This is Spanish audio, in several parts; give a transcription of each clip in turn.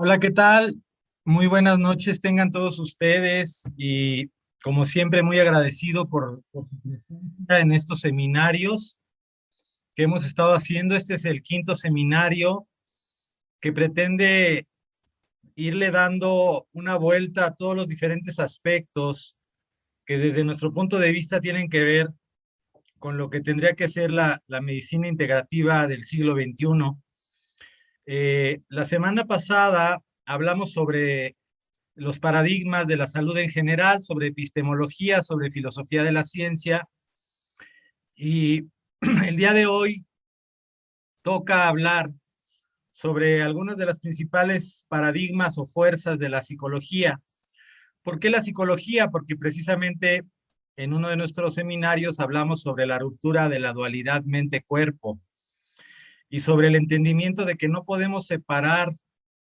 Hola, ¿qué tal? Muy buenas noches tengan todos ustedes y como siempre muy agradecido por su presencia en estos seminarios que hemos estado haciendo. Este es el quinto seminario que pretende irle dando una vuelta a todos los diferentes aspectos que desde nuestro punto de vista tienen que ver con lo que tendría que ser la medicina integrativa del siglo XXI. La semana pasada hablamos sobre los paradigmas de la salud en general, sobre epistemología, sobre filosofía de la ciencia. Y el día de hoy toca hablar sobre algunas de las principales paradigmas o fuerzas de la psicología. ¿Por qué la psicología? Porque precisamente en uno de nuestros seminarios hablamos sobre la ruptura de la dualidad mente-cuerpo y sobre el entendimiento de que no podemos separar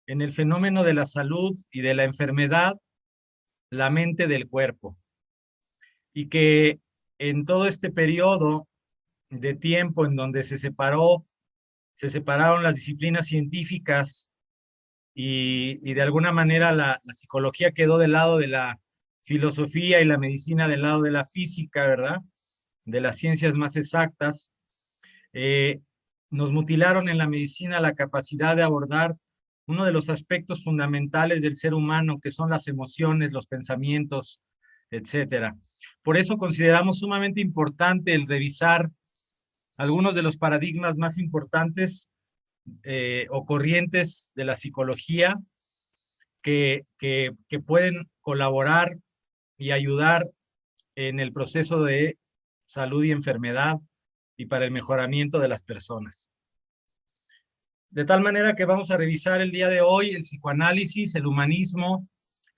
en el fenómeno de la salud y de la enfermedad la mente del cuerpo. Y que en todo este periodo de tiempo en donde se separaron las disciplinas científicas y de alguna manera la psicología quedó del lado de la filosofía y la medicina del lado de la física, ¿verdad? De las ciencias más exactas. Eh, Nos mutilaron en la medicina la capacidad de abordar uno de los aspectos fundamentales del ser humano, que son las emociones, los pensamientos, etcétera. Por eso consideramos sumamente importante el revisar algunos de los paradigmas más importantes o corrientes de la psicología que pueden colaborar y ayudar en el proceso de salud y enfermedad y para el mejoramiento de las personas. De tal manera que vamos a revisar el día de hoy el psicoanálisis, el humanismo,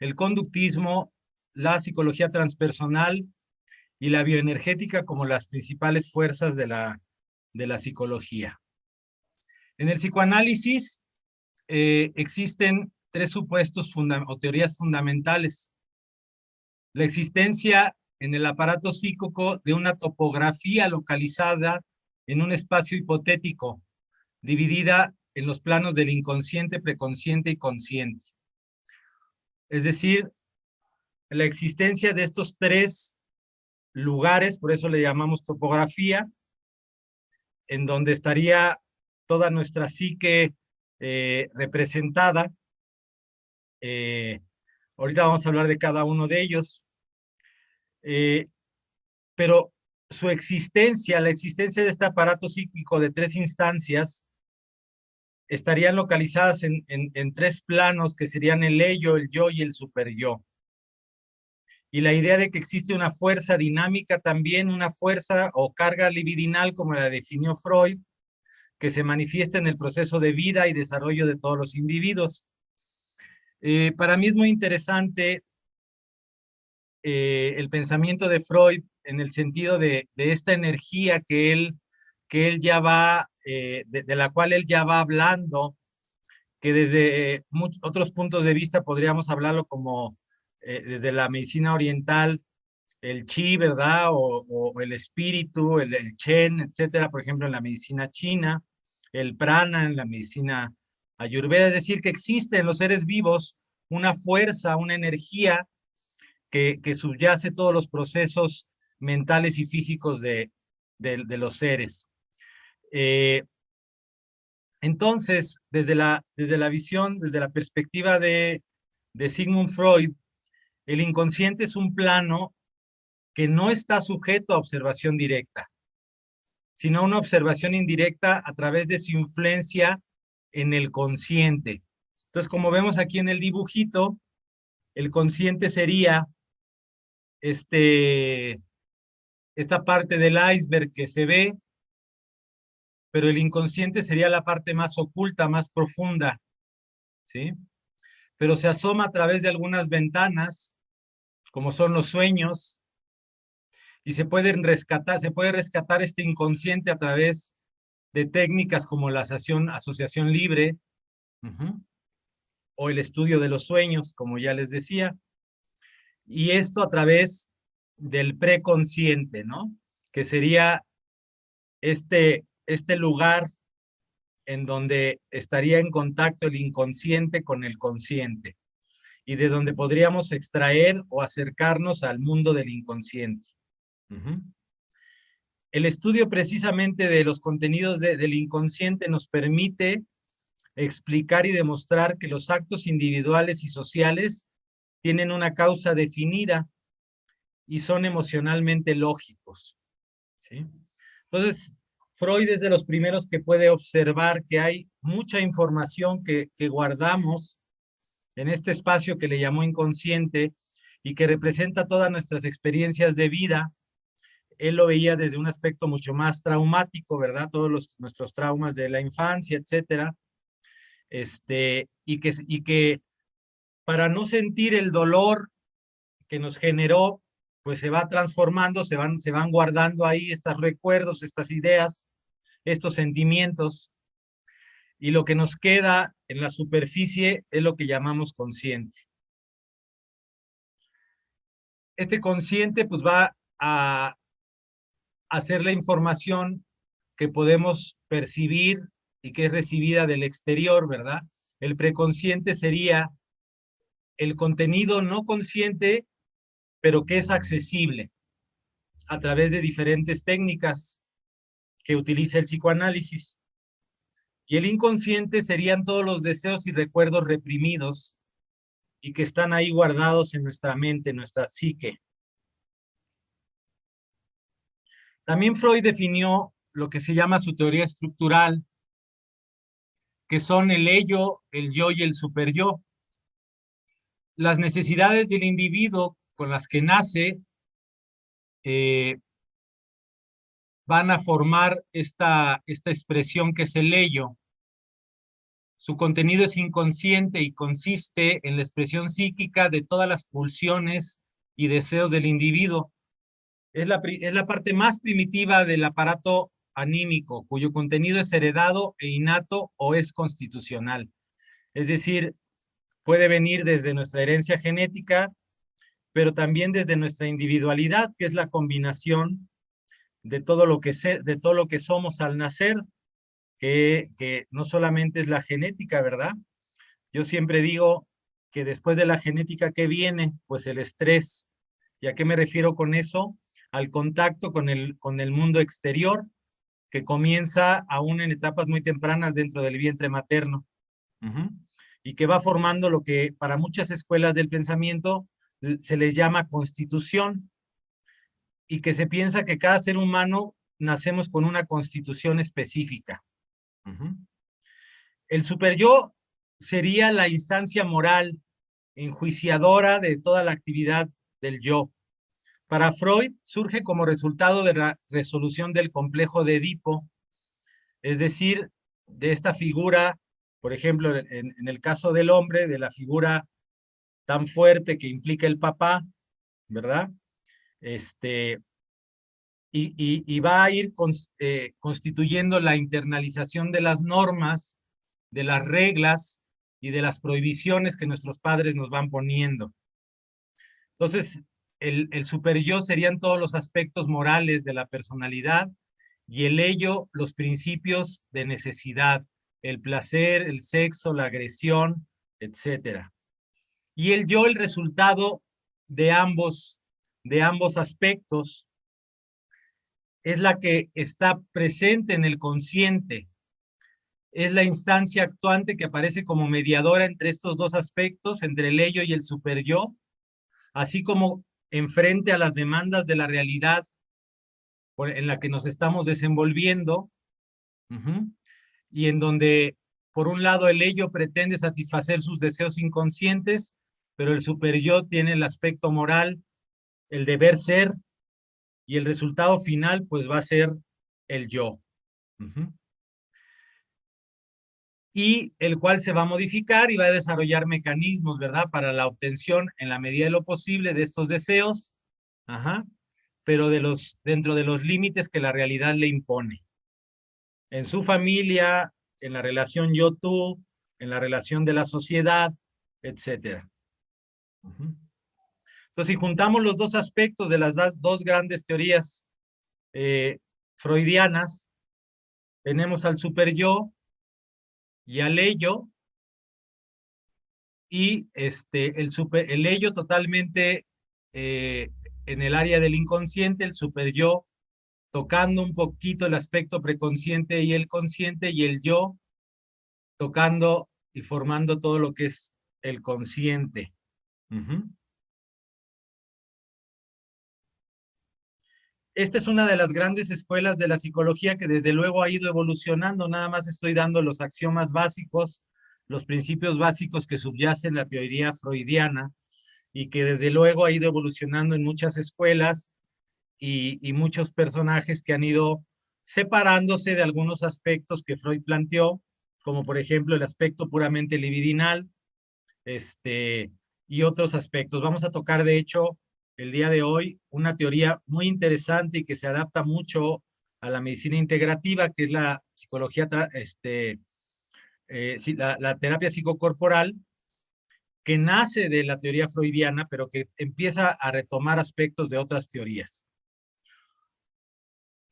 el conductismo, la psicología transpersonal y la bioenergética como las principales fuerzas de la psicología. En el psicoanálisis existen tres supuestos o teorías fundamentales. La existencia en el aparato psíquico de una topografía localizada en un espacio hipotético, dividida en los planos del inconsciente, preconsciente y consciente. Es decir, la existencia de estos tres lugares, por eso le llamamos topografía, en donde estaría toda nuestra psique representada. Eh, Ahorita vamos a hablar de cada uno de ellos, eh, pero su existencia, la existencia de este aparato psíquico de tres instancias, estarían localizadas en tres planos que serían el ello, el yo y el superyo. Y la idea de que existe una fuerza dinámica también, una fuerza o carga libidinal, como la definió Freud, que se manifiesta en el proceso de vida y desarrollo de todos los individuos. Para mí es muy interesante el pensamiento de Freud en el sentido de esta energía que él ya va, de la cual él ya va hablando, que desde otros puntos de vista podríamos hablarlo como desde la medicina oriental, el chi, ¿verdad? O el espíritu, el chen, etcétera, por ejemplo, en la medicina china, el prana en la medicina ayurveda, es decir, que existe en los seres vivos una fuerza, una energía que subyace todos los procesos mentales y físicos de los seres. Eh, entonces, desde la visión, desde la perspectiva de Sigmund Freud, el inconsciente es un plano que no está sujeto a observación directa, sino a una observación indirecta a través de su influencia en el consciente. Entonces, como vemos aquí en el dibujito, el consciente sería este, esta parte del iceberg que se ve, pero el inconsciente sería la parte más oculta, más profunda, ¿sí? Pero se asoma a través de algunas ventanas, como son los sueños, y se puede rescatar este inconsciente a través de técnicas como la asociación libre, uh-huh, o el estudio de los sueños, como ya les decía, y esto a través del preconsciente, ¿no? Que sería este lugar en donde estaría en contacto el inconsciente con el consciente y de donde podríamos extraer o acercarnos al mundo del inconsciente. El estudio precisamente de los contenidos del inconsciente nos permite explicar y demostrar que los actos individuales y sociales tienen una causa definida y son emocionalmente lógicos, ¿sí? Entonces, Freud es de los primeros que puede observar que hay mucha información que guardamos en este espacio que le llamó inconsciente y que representa todas nuestras experiencias de vida. Él lo veía desde un aspecto mucho más traumático, ¿verdad? Todos nuestros traumas de la infancia, etcétera. Y que para no sentir el dolor que nos generó, pues se va transformando, se van guardando ahí estos recuerdos, estas ideas, estos sentimientos, y lo que nos queda en la superficie es lo que llamamos consciente. Este consciente pues va a hacer la información que podemos percibir y que es recibida del exterior, ¿verdad? El preconsciente sería el contenido no consciente, pero que es accesible a través de diferentes técnicas que utiliza el psicoanálisis. Y el inconsciente serían todos los deseos y recuerdos reprimidos y que están ahí guardados en nuestra mente, en nuestra psique. También Freud definió lo que se llama su teoría estructural, que son el ello, el yo y el superyo. Las necesidades del individuo con las que nace van a formar esta expresión que es el ello. Su contenido es inconsciente y consiste en la expresión psíquica de todas las pulsiones y deseos del individuo. Es la parte más primitiva del aparato anímico, cuyo contenido es heredado e innato o es constitucional. Es decir, puede venir desde nuestra herencia genética, pero también desde nuestra individualidad, que es la combinación de todo lo que somos al nacer, que no solamente es la genética, ¿verdad? Yo siempre digo que después de la genética, ¿qué viene? Pues el estrés. ¿Y a qué me refiero con eso? Al contacto con el mundo exterior, que comienza aún en etapas muy tempranas dentro del vientre materno. Y que va formando lo que para muchas escuelas del pensamiento se les llama constitución, y que se piensa que cada ser humano nacemos con una constitución específica. El superyo sería la instancia moral enjuiciadora de toda la actividad del yo. Para Freud surge como resultado de la resolución del complejo de Edipo, es decir, de esta figura, por ejemplo, en el caso del hombre, de la figura tan fuerte que implica el papá, ¿verdad? Y va a ir constituyendo la internalización de las normas, de las reglas y de las prohibiciones que nuestros padres nos van poniendo. Entonces, el superyo serían todos los aspectos morales de la personalidad y el ello, los principios de necesidad, el placer, el sexo, la agresión, etcétera. Y el yo, el resultado de ambos aspectos, es la que está presente en el consciente. Es la instancia actuante que aparece como mediadora entre estos dos aspectos, entre el ello y el superyo, así como enfrente a las demandas de la realidad en la que nos estamos desenvolviendo, y en donde, por un lado, el ello pretende satisfacer sus deseos inconscientes, pero el superyo tiene el aspecto moral, el deber ser, y el resultado final, pues, va a ser el yo. Y el cual se va a modificar y va a desarrollar mecanismos, ¿verdad?, para la obtención, en la medida de lo posible, de estos deseos, pero dentro de los límites que la realidad le impone. En su familia, en la relación yo-tú, en la relación de la sociedad, etcétera. Entonces, si juntamos los dos aspectos de las dos grandes teorías freudianas, tenemos al superyo, y al ello, y el ello totalmente en el área del inconsciente, el super yo tocando un poquito el aspecto preconsciente y el consciente, y el yo tocando y formando todo lo que es el consciente. Esta es una de las grandes escuelas de la psicología que desde luego ha ido evolucionando. Nada más estoy dando los axiomas básicos, los principios básicos que subyacen la teoría freudiana, y que desde luego ha ido evolucionando en muchas escuelas y muchos personajes que han ido separándose de algunos aspectos que Freud planteó, como por ejemplo el aspecto puramente libidinal, y otros aspectos. Vamos a tocar, de hecho, el día de hoy, una teoría muy interesante y que se adapta mucho a la medicina integrativa, que es la psicología, la terapia psicocorporal, que nace de la teoría freudiana, pero que empieza a retomar aspectos de otras teorías.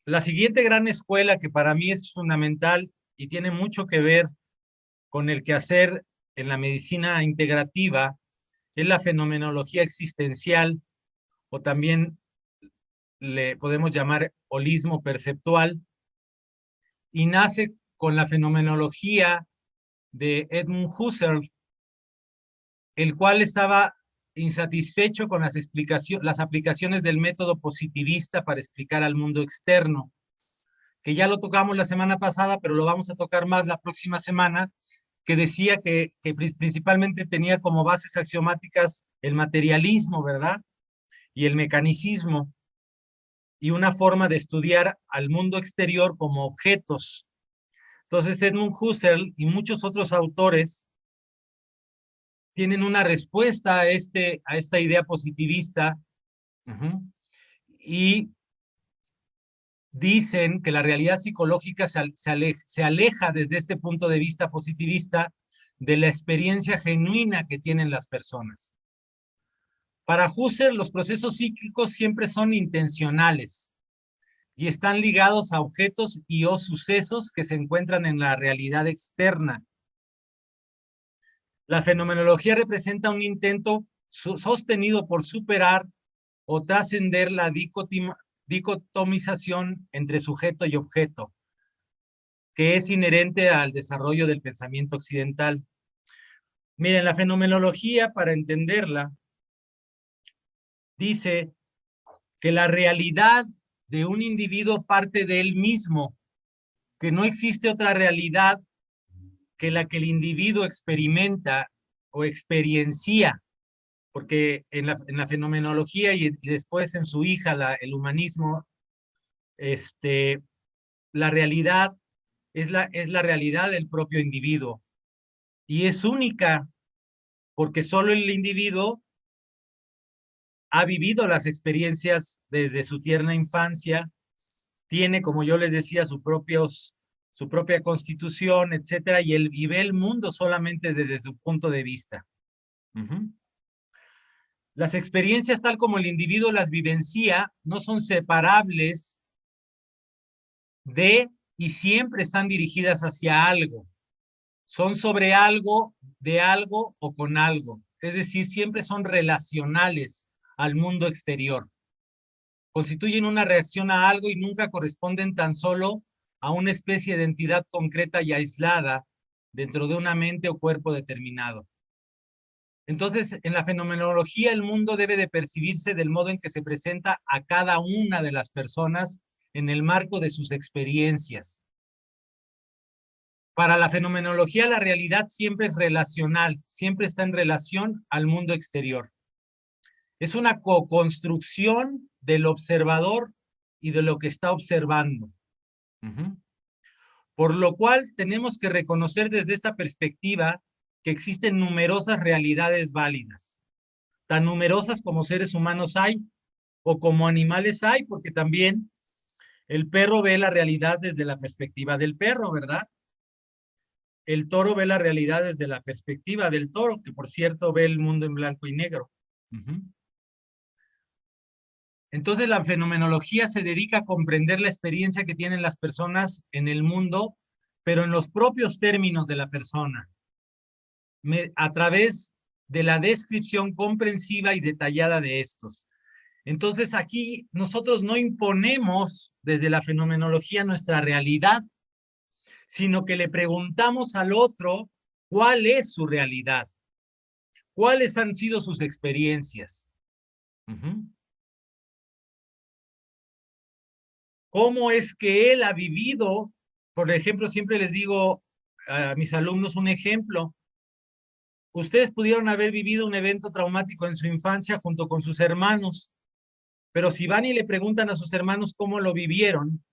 La siguiente gran escuela, que para mí es fundamental y tiene mucho que ver con el quehacer en la medicina integrativa, es la fenomenología existencial, o también le podemos llamar holismo perceptual, y nace con la fenomenología de Edmund Husserl, el cual estaba insatisfecho con las aplicaciones del método positivista para explicar al mundo externo, que ya lo tocamos la semana pasada, pero lo vamos a tocar más la próxima semana, que decía que principalmente tenía como bases axiomáticas el materialismo, ¿verdad? Y el mecanicismo, y una forma de estudiar al mundo exterior como objetos. Entonces, Edmund Husserl y muchos otros autores tienen una respuesta a esta idea positivista, y dicen que la realidad psicológica se aleja desde este punto de vista positivista de la experiencia genuina que tienen las personas. Para Husserl, los procesos psíquicos siempre son intencionales y están ligados a objetos y o sucesos que se encuentran en la realidad externa. La fenomenología representa un intento sostenido por superar o trascender la dicotomización entre sujeto y objeto, que es inherente al desarrollo del pensamiento occidental. Miren, la fenomenología, para entenderla, dice que la realidad de un individuo parte de él mismo, que no existe otra realidad que la que el individuo experimenta o experiencia, porque en la fenomenología y después en su hija, el humanismo, la realidad es la realidad del propio individuo, y es única porque solo el individuo ha vivido las experiencias desde su tierna infancia, tiene, como yo les decía, su propia constitución, etcétera, y ve el mundo solamente desde su punto de vista. Las experiencias, tal como el individuo las vivencia, no son separables de y siempre están dirigidas hacia algo. Son sobre algo, de algo o con algo. Es decir, siempre son relacionales al mundo exterior. Constituyen una reacción a algo y nunca corresponden tan solo a una especie de entidad concreta y aislada dentro de una mente o cuerpo determinado. Entonces, en la fenomenología, el mundo debe de percibirse del modo en que se presenta a cada una de las personas en el marco de sus experiencias. Para la fenomenología, la realidad siempre es relacional, siempre está en relación al mundo exterior. Es una co-construcción del observador y de lo que está observando. Por lo cual, tenemos que reconocer desde esta perspectiva que existen numerosas realidades válidas, tan numerosas como seres humanos hay, o como animales hay, porque también el perro ve la realidad desde la perspectiva del perro, ¿verdad? El toro ve la realidad desde la perspectiva del toro, que por cierto ve el mundo en blanco y negro. Entonces la fenomenología se dedica a comprender la experiencia que tienen las personas en el mundo pero en los propios términos de la persona, a través de la descripción comprensiva y detallada de estos. Entonces aquí nosotros no imponemos desde la fenomenología nuestra realidad, sino que le preguntamos al otro cuál es su realidad, cuáles han sido sus experiencias. ¿Cómo es que él ha vivido? Por ejemplo, siempre les digo a mis alumnos un ejemplo. Ustedes pudieron haber vivido un evento traumático en su infancia junto con sus hermanos, pero si van y le preguntan a sus hermanos cómo lo vivieron,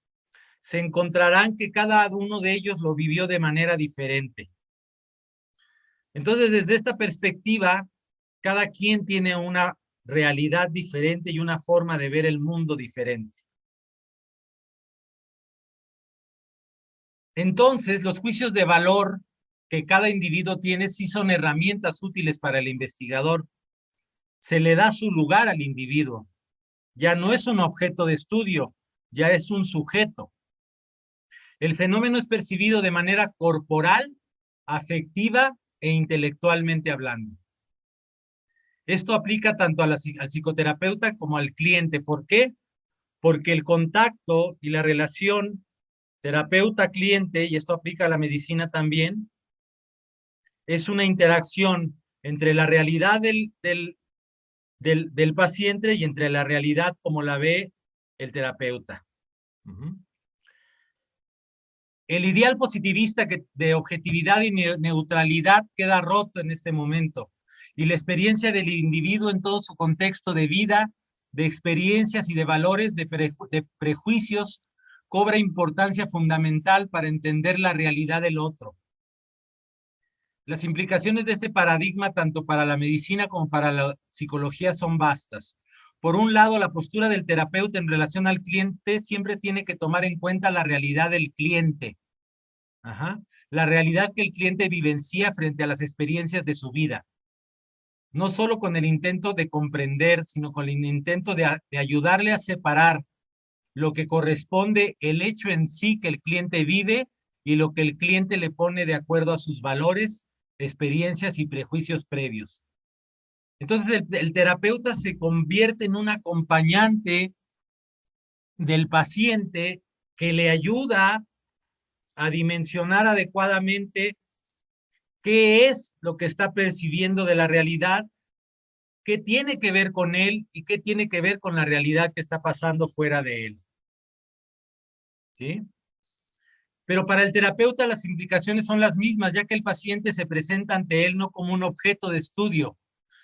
se encontrarán que cada uno de ellos lo vivió de manera diferente. Entonces, desde esta perspectiva, cada quien tiene una realidad diferente y una forma de ver el mundo diferente. Entonces, los juicios de valor que cada individuo tiene sí son herramientas útiles para el investigador. Se le da su lugar al individuo. Ya no es un objeto de estudio, ya es un sujeto. El fenómeno es percibido de manera corporal, afectiva e intelectualmente hablando. Esto aplica tanto al psicoterapeuta como al cliente. ¿Por qué? Porque el contacto y la relación terapeuta-cliente, y esto aplica a la medicina también, es una interacción entre la realidad del paciente y entre la realidad como la ve el terapeuta. El ideal positivista de objetividad y neutralidad queda roto en este momento, y la experiencia del individuo en todo su contexto de vida, de experiencias y de valores, de prejuicios, cobra importancia fundamental para entender la realidad del otro. Las implicaciones de este paradigma, tanto para la medicina como para la psicología, son vastas. Por un lado, la postura del terapeuta en relación al cliente siempre tiene que tomar en cuenta la realidad del cliente. La realidad que el cliente vivencia frente a las experiencias de su vida. No solo con el intento de comprender, sino con el intento de ayudarle a separar lo que corresponde el hecho en sí que el cliente vive y lo que el cliente le pone de acuerdo a sus valores, experiencias y prejuicios previos. Entonces el terapeuta se convierte en un acompañante del paciente que le ayuda a dimensionar adecuadamente qué es lo que está percibiendo de la realidad, qué tiene que ver con él y qué tiene que ver con la realidad que está pasando fuera de él. ¿Sí? Pero para el terapeuta las implicaciones son las mismas, ya que el paciente se presenta ante él no como un objeto de estudio,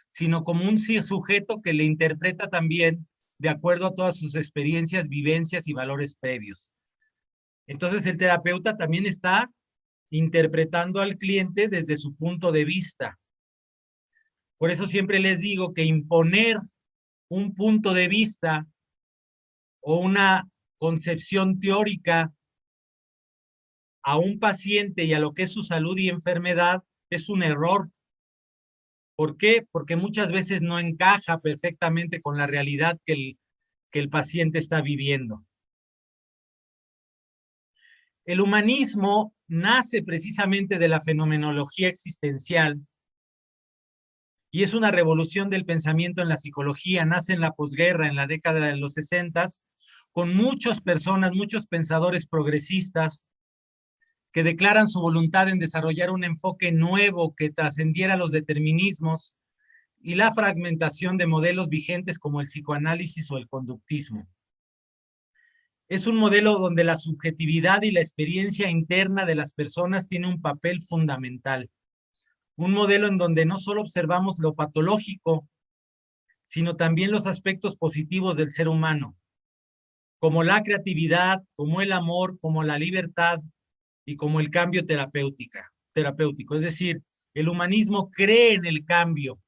sino como un sujeto que le interpreta también de acuerdo a todas sus experiencias, vivencias y valores previos. Entonces el terapeuta también está interpretando al cliente desde su punto de vista. Por eso siempre les digo que imponer un punto de vista o una concepción teórica a un paciente y a lo que es su salud y enfermedad es un error. ¿Por qué? Porque muchas veces no encaja perfectamente con la realidad que el paciente está viviendo. El humanismo nace precisamente de la fenomenología existencial y es una revolución del pensamiento en la psicología. Nace en la posguerra, en la década de los 60, con muchas personas, muchos pensadores progresistas que declaran su voluntad en desarrollar un enfoque nuevo que trascendiera los determinismos y la fragmentación de modelos vigentes como el psicoanálisis o el conductismo. Es un modelo donde la subjetividad y la experiencia interna de las personas tiene un papel fundamental. Un modelo en donde no solo observamos lo patológico, sino también los aspectos positivos del ser humano, como la creatividad, como el amor, como la libertad y como el cambio terapéutico. Es decir, el humanismo cree en el cambio.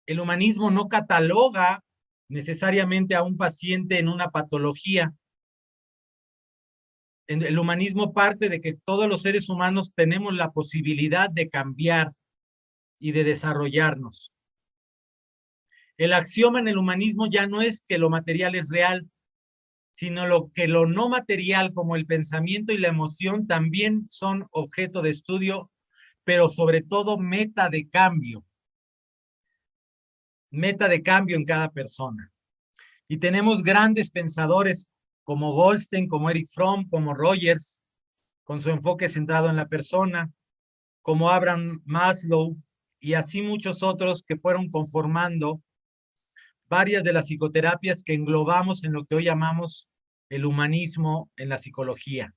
El humanismo no cataloga necesariamente a un paciente en una patología. El humanismo parte de que todos los seres humanos tenemos la posibilidad de cambiar y de desarrollarnos. El axioma en el humanismo ya no es que lo material es real, sino lo no material como el pensamiento y la emoción también son objeto de estudio, pero sobre todo meta de cambio en cada persona. Y tenemos grandes pensadores como Goldstein, como Eric Fromm, como Rogers, con su enfoque centrado en la persona, como Abraham Maslow, y así muchos otros que fueron conformando varias de las psicoterapias que englobamos en lo que hoy llamamos el humanismo en la psicología.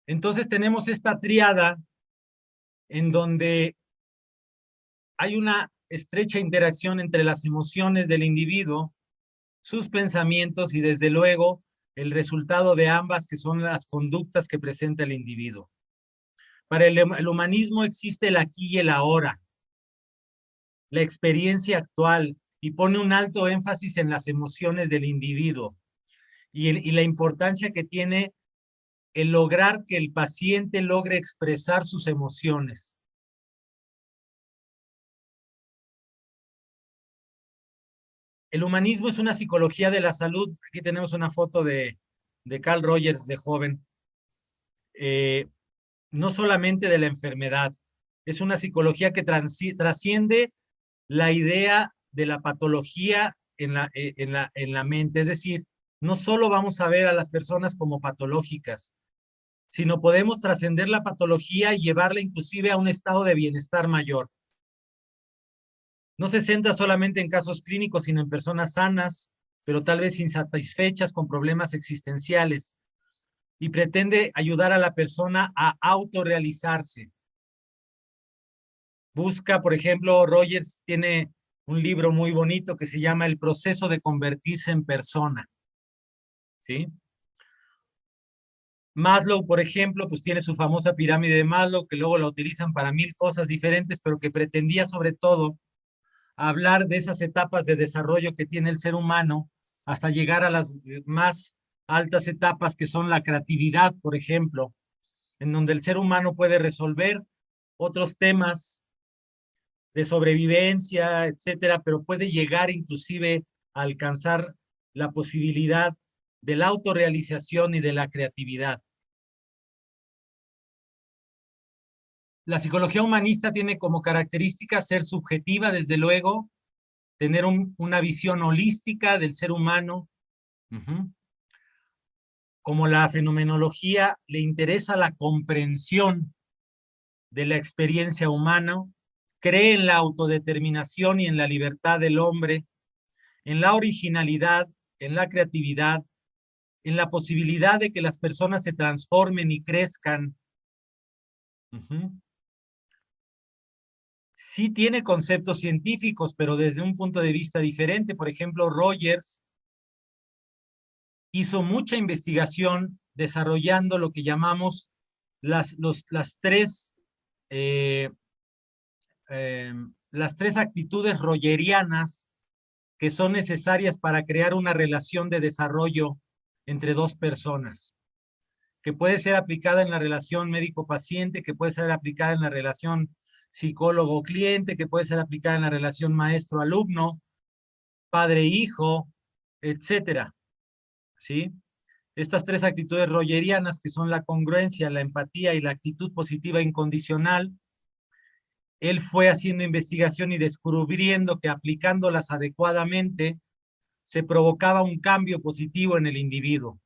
Entonces tenemos esta tríada en donde hay una estrecha interacción entre las emociones del individuo, sus pensamientos y desde luego el resultado de ambas, que son las conductas que presenta el individuo. Para el humanismo existe el aquí y el ahora, la experiencia actual, y pone un alto énfasis en las emociones del individuo y la importancia que tiene el lograr que el paciente logre expresar sus emociones. El humanismo es una psicología de la salud. Aquí tenemos una foto de Carl Rogers de joven. No solamente de la enfermedad, es una psicología que trasciende la idea de la patología en la mente. Es decir, no solo vamos a ver a las personas como patológicas, sino podemos trascender la patología y llevarla inclusive a un estado de bienestar mayor. No se centra solamente en casos clínicos, sino en personas sanas, pero tal vez insatisfechas con problemas existenciales, y pretende ayudar a la persona a autorrealizarse. Busca, por ejemplo, Rogers tiene un libro muy bonito que se llama El proceso de convertirse en persona, ¿sí? Maslow, por ejemplo, pues tiene su famosa pirámide de Maslow, que luego la utilizan para mil cosas diferentes, pero que pretendía sobre todo hablar de esas etapas de desarrollo que tiene el ser humano hasta llegar a las más altas etapas, que son la creatividad, por ejemplo, en donde el ser humano puede resolver otros temas de sobrevivencia, etcétera, pero puede llegar inclusive a alcanzar la posibilidad de la autorrealización y de la creatividad. La psicología humanista tiene como característica ser subjetiva, desde luego, tener una visión holística del ser humano. Como la fenomenología, le interesa la comprensión de la experiencia humana, cree en la autodeterminación y en la libertad del hombre, en la originalidad, en la creatividad, en la posibilidad de que las personas se transformen y crezcan. Sí tiene conceptos científicos, pero desde un punto de vista diferente. Por ejemplo, Rogers hizo mucha investigación desarrollando lo que llamamos las eh, las tres actitudes rogerianas que son necesarias para crear una relación de desarrollo entre dos personas, que puede ser aplicada en la relación médico-paciente, que puede ser aplicada en la relación psicólogo-cliente, que puede ser aplicada en la relación maestro-alumno, padre-hijo, etcétera, ¿sí? Estas tres actitudes rogerianas, que son la congruencia, la empatía y la actitud positiva incondicional, él fue haciendo investigación y descubriendo que aplicándolas adecuadamente se provocaba un cambio positivo en el individuo.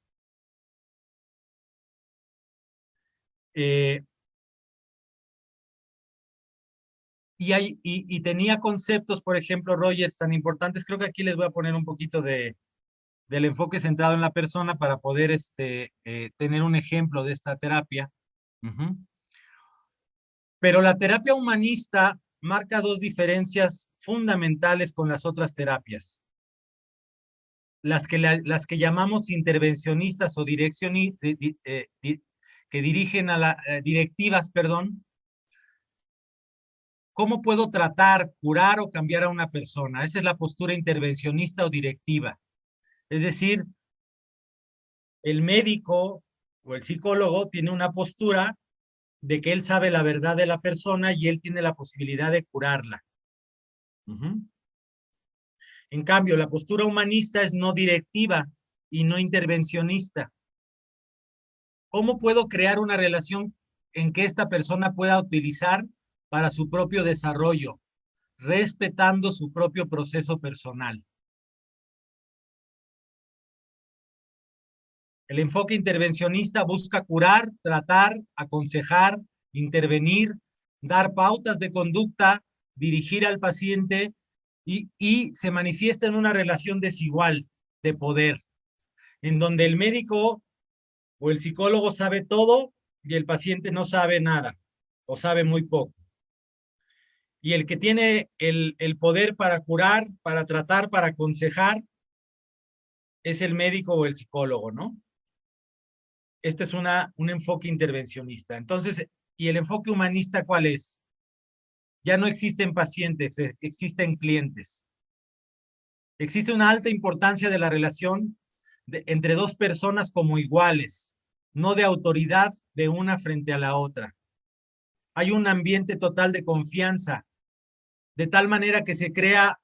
Y tenía conceptos, por ejemplo, Rogers, tan importantes. Creo que aquí les voy a poner un poquito del enfoque centrado en la persona para poder tener un ejemplo de esta terapia. Pero la terapia humanista marca dos diferencias fundamentales con las otras terapias. Las que llamamos intervencionistas o que dirigen a las directivas, perdón. ¿Cómo puedo tratar, curar o cambiar a una persona? Esa es la postura intervencionista o directiva. Es decir, el médico o el psicólogo tiene una postura de que él sabe la verdad de la persona y él tiene la posibilidad de curarla. En cambio, la postura humanista es no directiva y no intervencionista. ¿Cómo puedo crear una relación en que esta persona pueda utilizar para su propio desarrollo, respetando su propio proceso personal? El enfoque intervencionista busca curar, tratar, aconsejar, intervenir, dar pautas de conducta, dirigir al paciente y se manifiesta en una relación desigual de poder, en donde el médico o el psicólogo sabe todo y el paciente no sabe nada o sabe muy poco. Y el que tiene el poder para curar, para tratar, para aconsejar, es el médico o el psicólogo, ¿no? Este es un enfoque intervencionista. Entonces, ¿y el enfoque humanista cuál es? Ya no existen pacientes, existen clientes. Existe una alta importancia de la relación entre dos personas como iguales, no de autoridad de una frente a la otra. Hay un ambiente total de confianza, de tal manera que se crea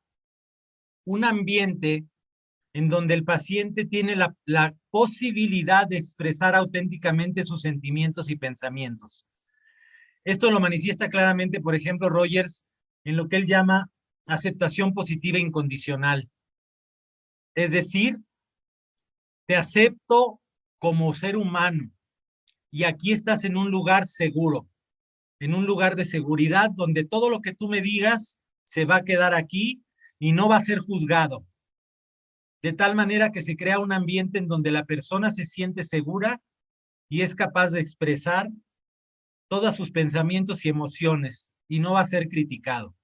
un ambiente en donde el paciente tiene la posibilidad de expresar auténticamente sus sentimientos y pensamientos. Esto lo manifiesta claramente, por ejemplo, Rogers, en lo que él llama aceptación positiva incondicional. Es decir, te acepto como ser humano y aquí estás en un lugar seguro, en un lugar de seguridad donde todo lo que tú me digas se va a quedar aquí y no va a ser juzgado. De tal manera que se crea un ambiente en donde la persona se siente segura y es capaz de expresar todos sus pensamientos y emociones y no va a ser criticado.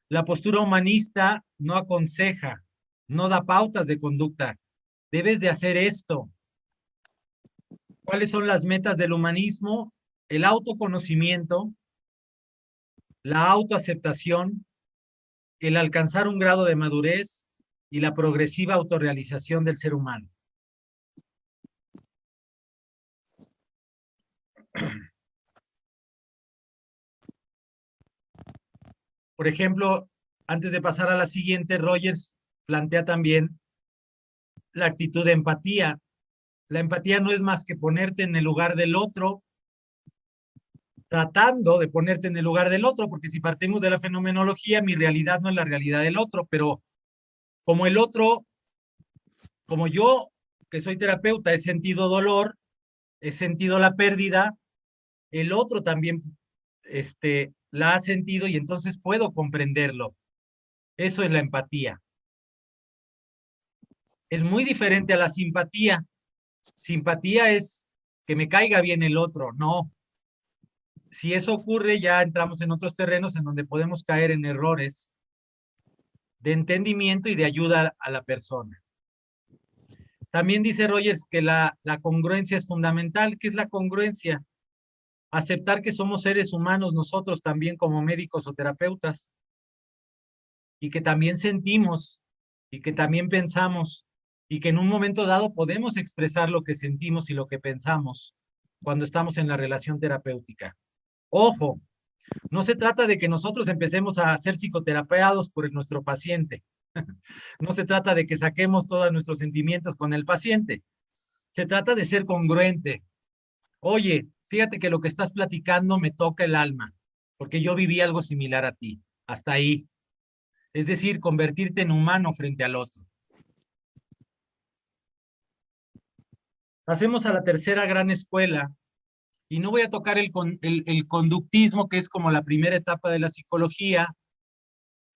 La postura humanista no aconseja, no da pautas de conducta. Debes de hacer esto. ¿Cuáles son las metas del humanismo? El autoconocimiento, la autoaceptación, el alcanzar un grado de madurez y la progresiva autorrealización del ser humano. Por ejemplo, antes de pasar a la siguiente, Rogers plantea también la actitud de empatía. La empatía no es más que ponerte en el lugar del otro, tratando de ponerte en el lugar del otro, porque si partimos de la fenomenología, mi realidad no es la realidad del otro, pero como el otro, como yo, que soy terapeuta, he sentido dolor, he sentido la pérdida, el otro también la ha sentido y entonces puedo comprenderlo. Eso es la empatía. Es muy diferente a la simpatía. Simpatía es que me caiga bien el otro, no. Si eso ocurre, ya entramos en otros terrenos en donde podemos caer en errores de entendimiento y de ayuda a la persona. También dice Rogers que la congruencia es fundamental. ¿Qué es la congruencia? Aceptar que somos seres humanos nosotros también como médicos o terapeutas y que también sentimos y que también pensamos y que en un momento dado podemos expresar lo que sentimos y lo que pensamos cuando estamos en la relación terapéutica. Ojo, no se trata de que nosotros empecemos a ser psicoterapeados por nuestro paciente. No se trata de que saquemos todos nuestros sentimientos con el paciente. Se trata de ser congruente. Oye, fíjate que lo que estás platicando me toca el alma, porque yo viví algo similar a ti. Hasta ahí. Es decir, convertirte en humano frente al otro. Pasemos a la tercera gran escuela, y no voy a tocar el conductismo, que es como la primera etapa de la psicología,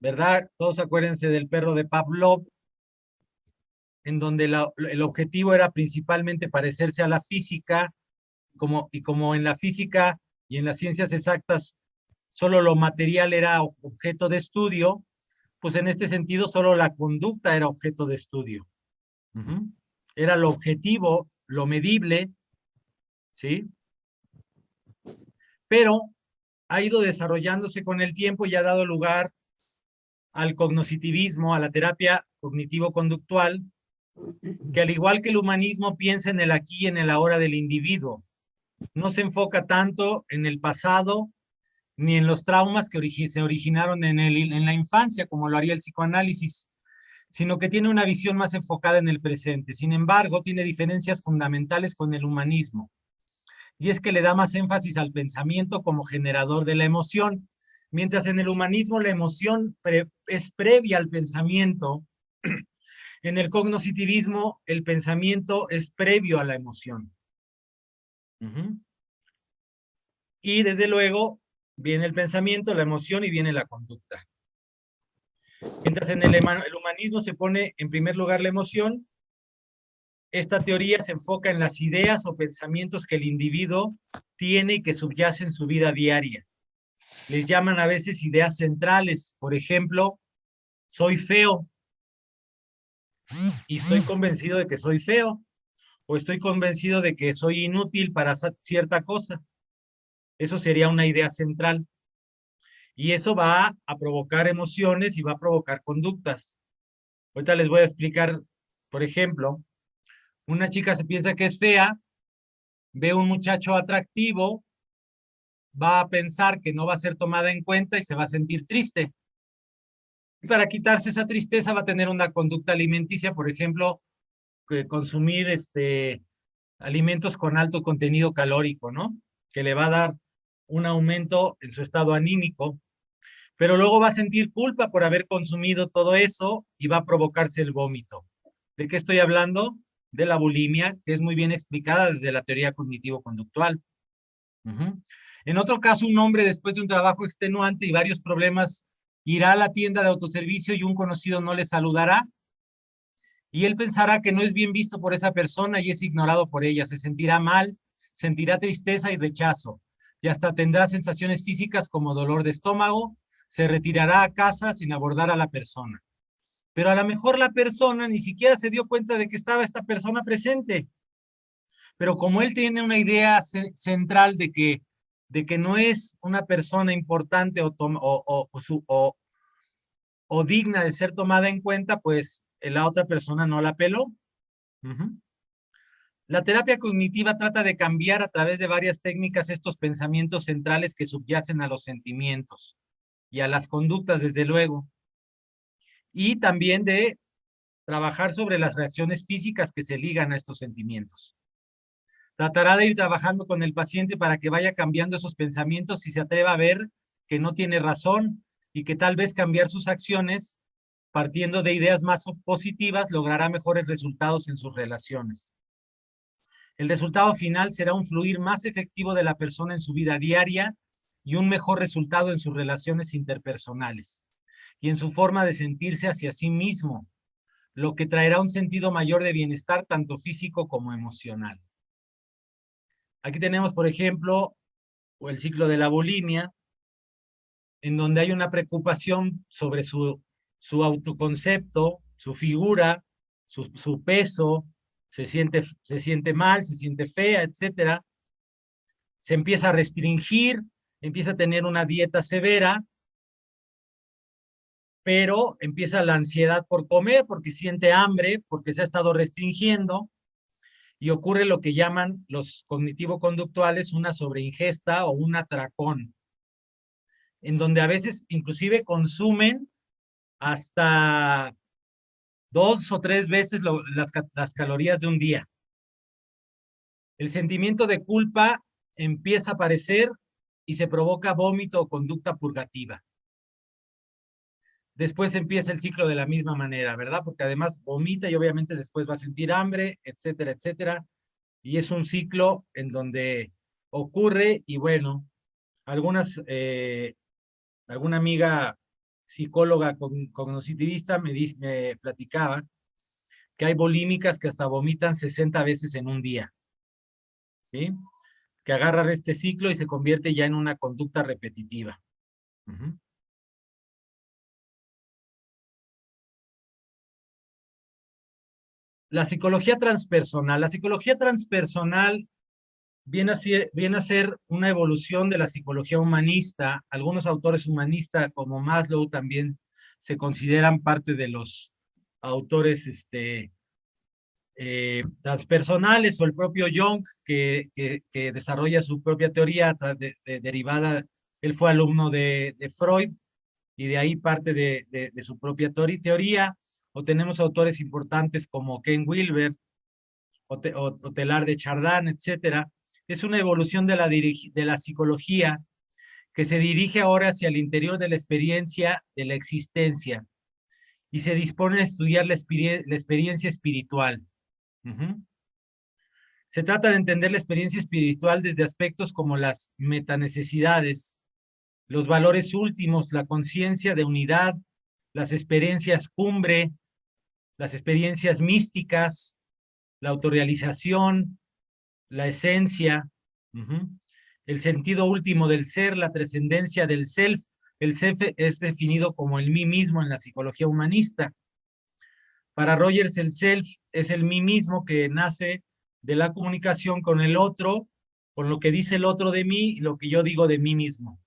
¿verdad? Todos acuérdense del perro de Pavlov, en donde el objetivo era principalmente parecerse a la física, y como en la física y en las ciencias exactas solo lo material era objeto de estudio, pues en este sentido solo la conducta era objeto de estudio. Era lo objetivo, lo medible, ¿sí? Pero ha ido desarrollándose con el tiempo y ha dado lugar al cognoscitivismo, a la terapia cognitivo-conductual, que al igual que el humanismo piensa en el aquí y en el ahora del individuo. No se enfoca tanto en el pasado ni en los traumas que se originaron en la infancia, como lo haría el psicoanálisis, sino que tiene una visión más enfocada en el presente. Sin embargo, tiene diferencias fundamentales con el humanismo, y es que le da más énfasis al pensamiento como generador de la emoción, mientras en el humanismo la emoción es previa al pensamiento. En el cognoscitivismo, el pensamiento es previo a la emoción. Y desde luego, viene el pensamiento, la emoción y viene la conducta. Mientras en el humanismo se pone en primer lugar la emoción, esta teoría se enfoca en las ideas o pensamientos que el individuo tiene y que subyacen en su vida diaria. Les llaman a veces ideas centrales. Por ejemplo, soy feo y estoy convencido de que soy feo, o estoy convencido de que soy inútil para cierta cosa. Eso sería una idea central. Y eso va a provocar emociones y va a provocar conductas. Ahorita les voy a explicar, por ejemplo, una chica se piensa que es fea, ve un muchacho atractivo, va a pensar que no va a ser tomada en cuenta y se va a sentir triste. Y para quitarse esa tristeza va a tener una conducta alimenticia, por ejemplo, consumir alimentos con alto contenido calórico, ¿no? Que le va a dar un aumento en su estado anímico, pero luego va a sentir culpa por haber consumido todo eso y va a provocarse el vómito. ¿De qué estoy hablando? De la bulimia, que es muy bien explicada desde la teoría cognitivo-conductual. En otro caso, un hombre después de un trabajo extenuante y varios problemas irá a la tienda de autoservicio y un conocido no le saludará y él pensará que no es bien visto por esa persona y es ignorado por ella. Se sentirá mal, sentirá tristeza y rechazo y hasta tendrá sensaciones físicas como dolor de estómago, se retirará a casa sin abordar a la persona. Pero a lo mejor la persona ni siquiera se dio cuenta de que estaba esta persona presente. Pero como él tiene una idea central de que no es una persona importante o digna de ser tomada en cuenta, pues la otra persona no la peló. La terapia cognitiva trata de cambiar a través de varias técnicas estos pensamientos centrales que subyacen a los sentimientos y a las conductas, desde luego, y también de trabajar sobre las reacciones físicas que se ligan a estos sentimientos. Tratará de ir trabajando con el paciente para que vaya cambiando esos pensamientos y se atreva a ver que no tiene razón y que tal vez cambiar sus acciones partiendo de ideas más positivas logrará mejores resultados en sus relaciones. El resultado final será un fluir más efectivo de la persona en su vida diaria y un mejor resultado en sus relaciones interpersonales y en su forma de sentirse hacia sí mismo, lo que traerá un sentido mayor de bienestar tanto físico como emocional. Aquí tenemos, por ejemplo, el ciclo de la bulimia, en donde hay una preocupación sobre su autoconcepto, su figura, su peso, se siente mal, se siente fea, etcétera. Se empieza a restringir, empieza a tener una dieta severa, pero empieza la ansiedad por comer, porque siente hambre, porque se ha estado restringiendo, y ocurre lo que llaman los cognitivo-conductuales una sobreingesta o un atracón, en donde a veces inclusive consumen hasta 2 o 3 veces las calorías de un día. El sentimiento de culpa empieza a aparecer y se provoca vómito o conducta purgativa. Después empieza el ciclo de la misma manera, ¿verdad? Porque además vomita y obviamente después va a sentir hambre, etcétera, etcétera. Y es un ciclo en donde ocurre y bueno, alguna amiga psicóloga cognitivista me platicaba que hay bulímicas que hasta vomitan 60 veces en un día, ¿sí? Que agarran este ciclo y se convierte ya en una conducta repetitiva. La psicología transpersonal. La psicología transpersonal viene a ser una evolución de la psicología humanista. Algunos autores humanistas, como Maslow, también se consideran parte de los autores transpersonales, o el propio Jung, que desarrolla su propia teoría derivada Él fue alumno de Freud y de ahí parte de su propia teoría. O tenemos autores importantes como Ken Wilber o Teilhard de Chardin, etcétera. Es una evolución de la psicología que se dirige ahora hacia el interior de la experiencia de la existencia y se dispone a estudiar la experiencia espiritual. Se trata de entender la experiencia espiritual desde aspectos como las metanecesidades, los valores últimos, la conciencia de unidad, las experiencias cumbre, las experiencias místicas, la autorrealización, la esencia, el sentido último del ser, la trascendencia del self. El self es definido como el mí mismo en la psicología humanista. Para Rogers, el self es el mí mismo que nace de la comunicación con el otro, con lo que dice el otro de mí y lo que yo digo de mí mismo.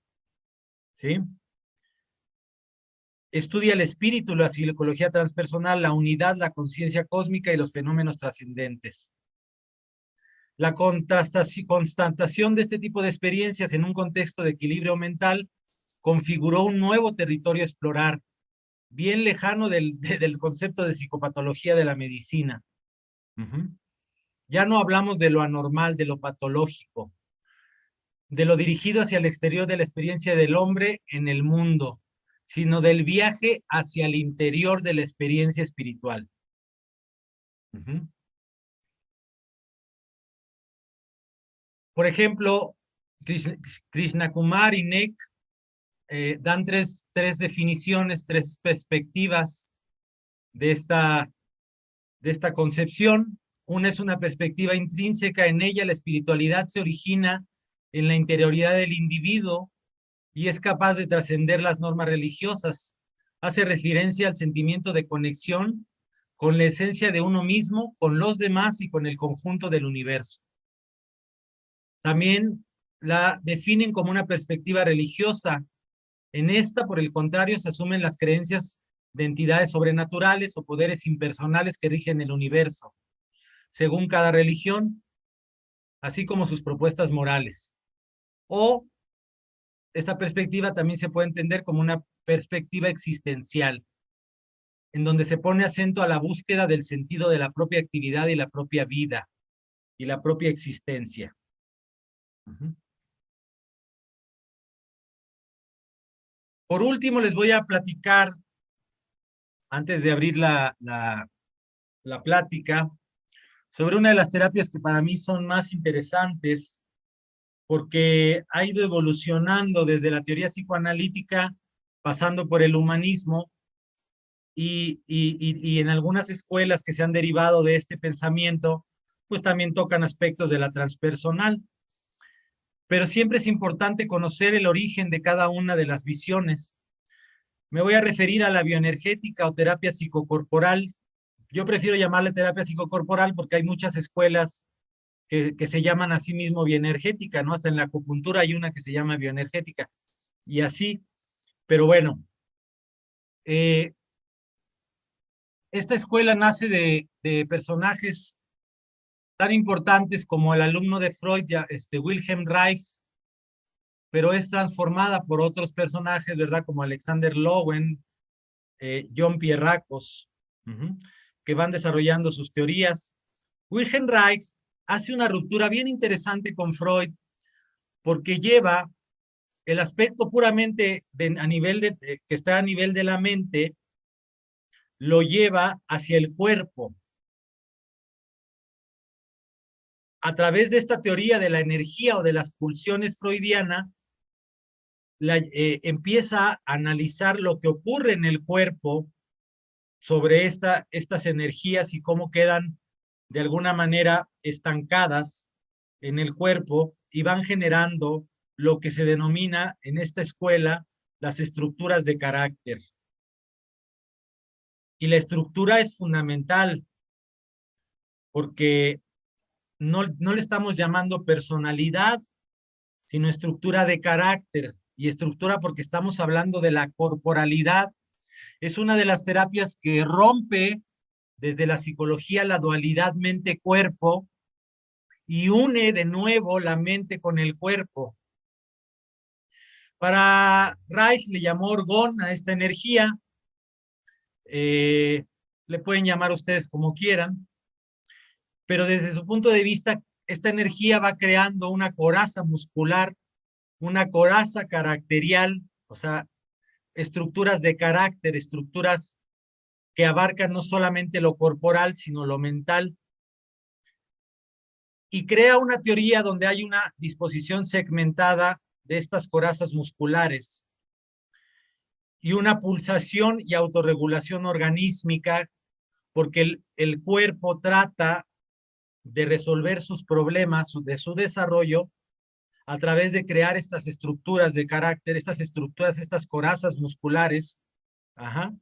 ¿Sí? Estudia el espíritu, la psicología transpersonal, la unidad, la conciencia cósmica y los fenómenos trascendentes. La constatación de este tipo de experiencias en un contexto de equilibrio mental configuró un nuevo territorio a explorar, bien lejano del concepto de psicopatología de la medicina. Ya no hablamos de lo anormal, de lo patológico, de lo dirigido hacia el exterior de la experiencia del hombre en el mundo, sino del viaje hacia el interior de la experiencia espiritual. Por ejemplo, Krishna Kumar y Neck dan tres definiciones, tres perspectivas de esta concepción. Una es una perspectiva intrínseca, en ella la espiritualidad se origina en la interioridad del individuo y es capaz de trascender las normas religiosas. Hace referencia al sentimiento de conexión con la esencia de uno mismo, con los demás y con el conjunto del universo. También la definen como una perspectiva religiosa. En esta, por el contrario, se asumen las creencias de entidades sobrenaturales o poderes impersonales que rigen el universo, según cada religión, así como sus propuestas morales. O esta perspectiva también se puede entender como una perspectiva existencial, en donde se pone acento a la búsqueda del sentido de la propia actividad y la propia vida y la propia existencia. Por último, les voy a platicar, antes de abrir la plática, sobre una de las terapias que para mí son más interesantes, porque ha ido evolucionando desde la teoría psicoanalítica, pasando por el humanismo, y en algunas escuelas que se han derivado de este pensamiento, pues también tocan aspectos de la transpersonal. Pero siempre es importante conocer el origen de cada una de las visiones. Me voy a referir a la bioenergética o terapia psicocorporal. Yo prefiero llamarle terapia psicocorporal porque hay muchas escuelas que se llaman a sí mismo bioenergética, ¿no? Hasta en la acupuntura hay una que se llama bioenergética, y así. Pero bueno, esta escuela nace de personajes tan importantes como el alumno de Freud, Wilhelm Reich, pero es transformada por otros personajes, ¿verdad? Como Alexander Lowen, John Pierracos, que van desarrollando sus teorías. Wilhelm Reich hace una ruptura bien interesante con Freud, porque lleva el aspecto puramente que está a nivel de la mente, lo lleva hacia el cuerpo. A través de esta teoría de la energía o de las pulsiones freudiana, empieza a analizar lo que ocurre en el cuerpo sobre estas energías y cómo quedan de alguna manera estancadas en el cuerpo y van generando lo que se denomina en esta escuela las estructuras de carácter. Y la estructura es fundamental porque no le estamos llamando personalidad, sino estructura de carácter. Y estructura porque estamos hablando de la corporalidad. Es una de las terapias que rompe desde la psicología la dualidad mente-cuerpo y une de nuevo la mente con el cuerpo. Para Reich le llamó orgón a esta energía, le pueden llamar ustedes como quieran, pero desde su punto de vista, esta energía va creando una coraza muscular, una coraza caracterial, o sea, estructuras de carácter, estructuras que abarcan no solamente lo corporal, sino lo mental, y crea una teoría donde hay una disposición segmentada de estas corazas musculares y una pulsación y autorregulación organísmica, porque el cuerpo trata de resolver sus problemas de su desarrollo a través de crear estas estructuras de carácter, estas estructuras, estas corazas musculares, ajá,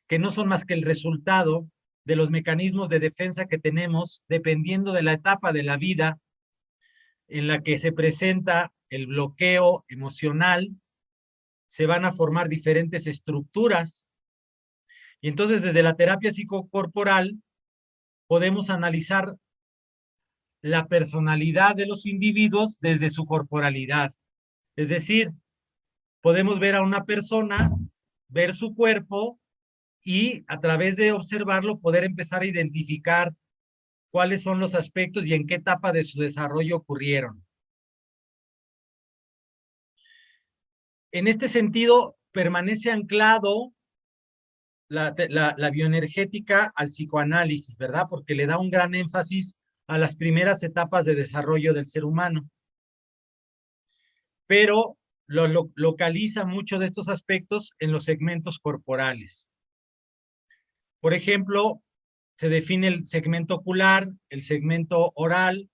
que no son más que el resultado de los mecanismos de defensa que tenemos dependiendo de la etapa de la vida en la que se presenta el bloqueo emocional, se van a formar diferentes estructuras. Y entonces desde la terapia psicocorporal podemos analizar la personalidad de los individuos desde su corporalidad. Es decir, podemos ver a una persona, ver su cuerpo y a través de observarlo poder empezar a identificar cuáles son los aspectos y en qué etapa de su desarrollo ocurrieron. En este sentido, permanece anclado la bioenergética al psicoanálisis, ¿verdad? Porque le da un gran énfasis a las primeras etapas de desarrollo del ser humano. Pero localiza mucho de estos aspectos en los segmentos corporales. Por ejemplo, se define el segmento ocular, el segmento oral,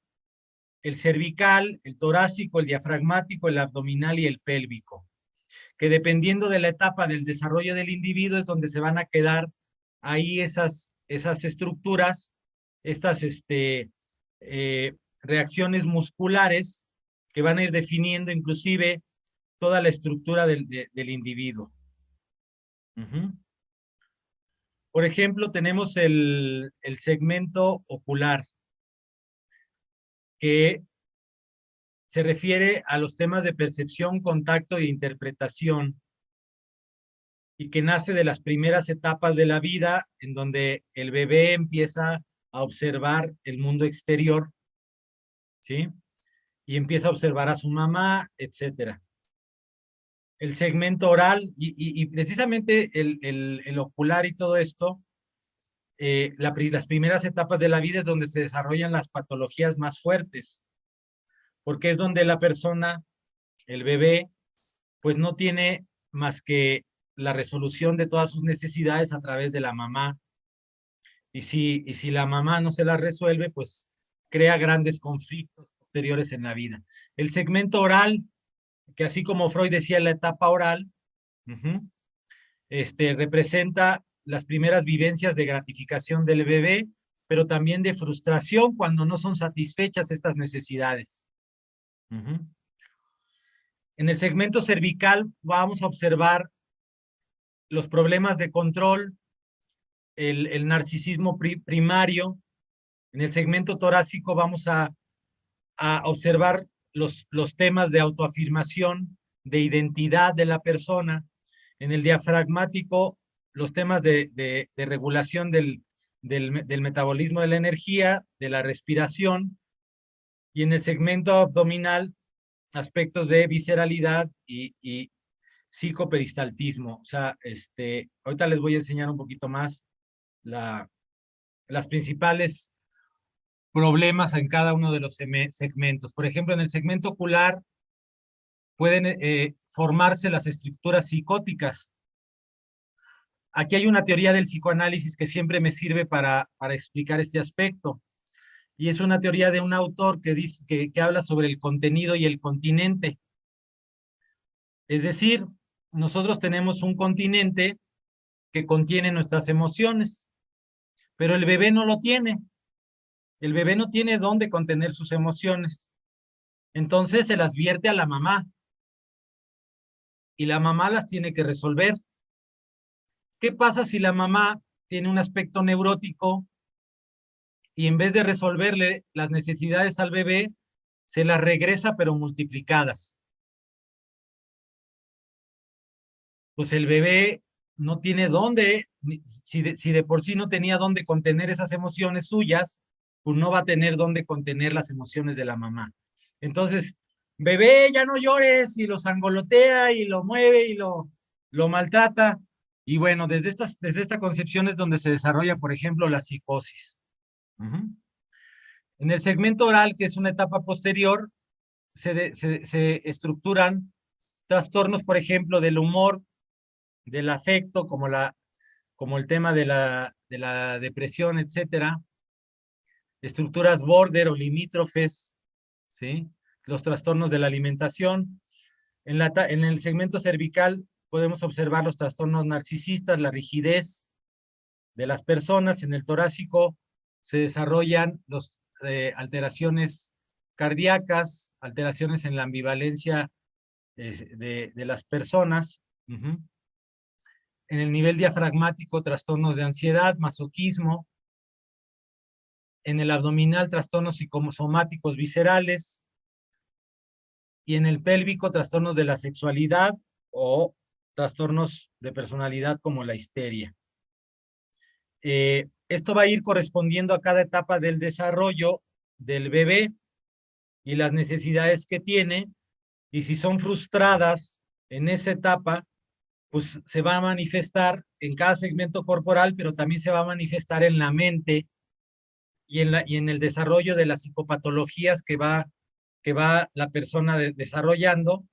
el cervical, el torácico, el diafragmático, el abdominal y el pélvico, que dependiendo de la etapa del desarrollo del individuo es donde se van a quedar ahí esas estructuras, estas reacciones musculares que van a ir definiendo inclusive toda la estructura del individuo. Por ejemplo, tenemos el segmento ocular, que se refiere a los temas de percepción, contacto e interpretación, y que nace de las primeras etapas de la vida, en donde el bebé empieza a observar el mundo exterior, ¿sí? Y empieza a observar a su mamá, etcétera. El segmento oral, y precisamente el ocular y todo esto, las primeras etapas de la vida es donde se desarrollan las patologías más fuertes, porque es donde la persona, el bebé, pues no tiene más que la resolución de todas sus necesidades a través de la mamá. Y si la mamá no se la resuelve, pues crea grandes conflictos posteriores en la vida. El segmento oral, que así como Freud decía la etapa oral, representa las primeras vivencias de gratificación del bebé, pero también de frustración cuando no son satisfechas estas necesidades. En el segmento cervical vamos a observar los problemas de control, el narcisismo primario. En el segmento torácico vamos a observar los temas de autoafirmación, de identidad de la persona. En el diafragmático, los temas de regulación del metabolismo de la energía, de la respiración. Y en el segmento abdominal, aspectos de visceralidad y psicoperistaltismo. O sea, ahorita les voy a enseñar un poquito más las principales problemas en cada uno de los segmentos. Por ejemplo, en el segmento ocular pueden formarse las estructuras psicóticas. Aquí hay una teoría del psicoanálisis que siempre me sirve para explicar este aspecto. Y es una teoría de un autor que dice que habla sobre el contenido y el continente. Es decir, nosotros tenemos un continente que contiene nuestras emociones, pero el bebé no lo tiene. El bebé no tiene dónde contener sus emociones. Entonces se las vierte a la mamá y la mamá las tiene que resolver. ¿Qué pasa si la mamá tiene un aspecto neurótico y en vez de resolverle las necesidades al bebé, se las regresa pero multiplicadas? pues el bebé no tiene dónde, si de por sí no tenía dónde contener esas emociones suyas, pues no va a tener dónde contener las emociones de la mamá. Entonces, bebé, ya no llores, y lo sangolotea y lo mueve y lo maltrata. Y bueno, desde esta concepción es donde se desarrolla, por ejemplo, la psicosis. Ujú. En el segmento oral, que es una etapa posterior, se estructuran trastornos, por ejemplo, del humor, del afecto, como el tema de la depresión, etcétera, estructuras border o limítrofes, ¿sí? Los trastornos de la alimentación. En el segmento cervical podemos observar los trastornos narcisistas, la rigidez de las personas. En el torácico se desarrollan las alteraciones cardíacas, alteraciones en la ambivalencia de las personas. Uh-huh. En el nivel diafragmático, trastornos de ansiedad, masoquismo. En el abdominal, trastornos psicosomáticos viscerales. Y en el pélvico, trastornos de la sexualidad o trastornos de personalidad como la histeria. Esto va a ir correspondiendo a cada etapa del desarrollo del bebé y las necesidades que tiene, y si son frustradas en esa etapa, pues se va a manifestar en cada segmento corporal, pero también se va a manifestar en la mente y en el desarrollo de las psicopatologías que va la persona desarrollando,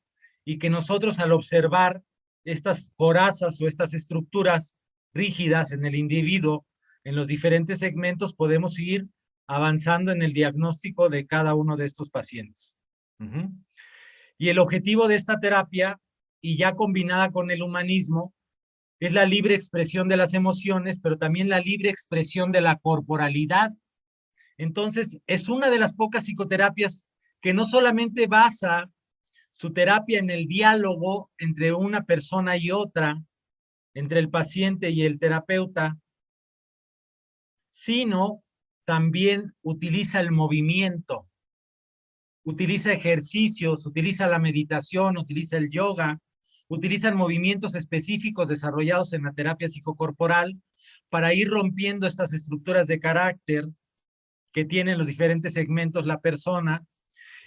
y que nosotros al observar estas corazas o estas estructuras rígidas en el individuo, en los diferentes segmentos, podemos ir avanzando en el diagnóstico de cada uno de estos pacientes. Uh-huh. Y el objetivo de esta terapia, y ya combinada con el humanismo, es la libre expresión de las emociones, pero también la libre expresión de la corporalidad. Entonces, es una de las pocas psicoterapias que no solamente basa su terapia en el diálogo entre una persona y otra, entre el paciente y el terapeuta, sino también utiliza el movimiento, utiliza ejercicios, utiliza la meditación, utiliza el yoga, utilizan movimientos específicos desarrollados en la terapia psicocorporal para ir rompiendo estas estructuras de carácter que tienen los diferentes segmentos la persona,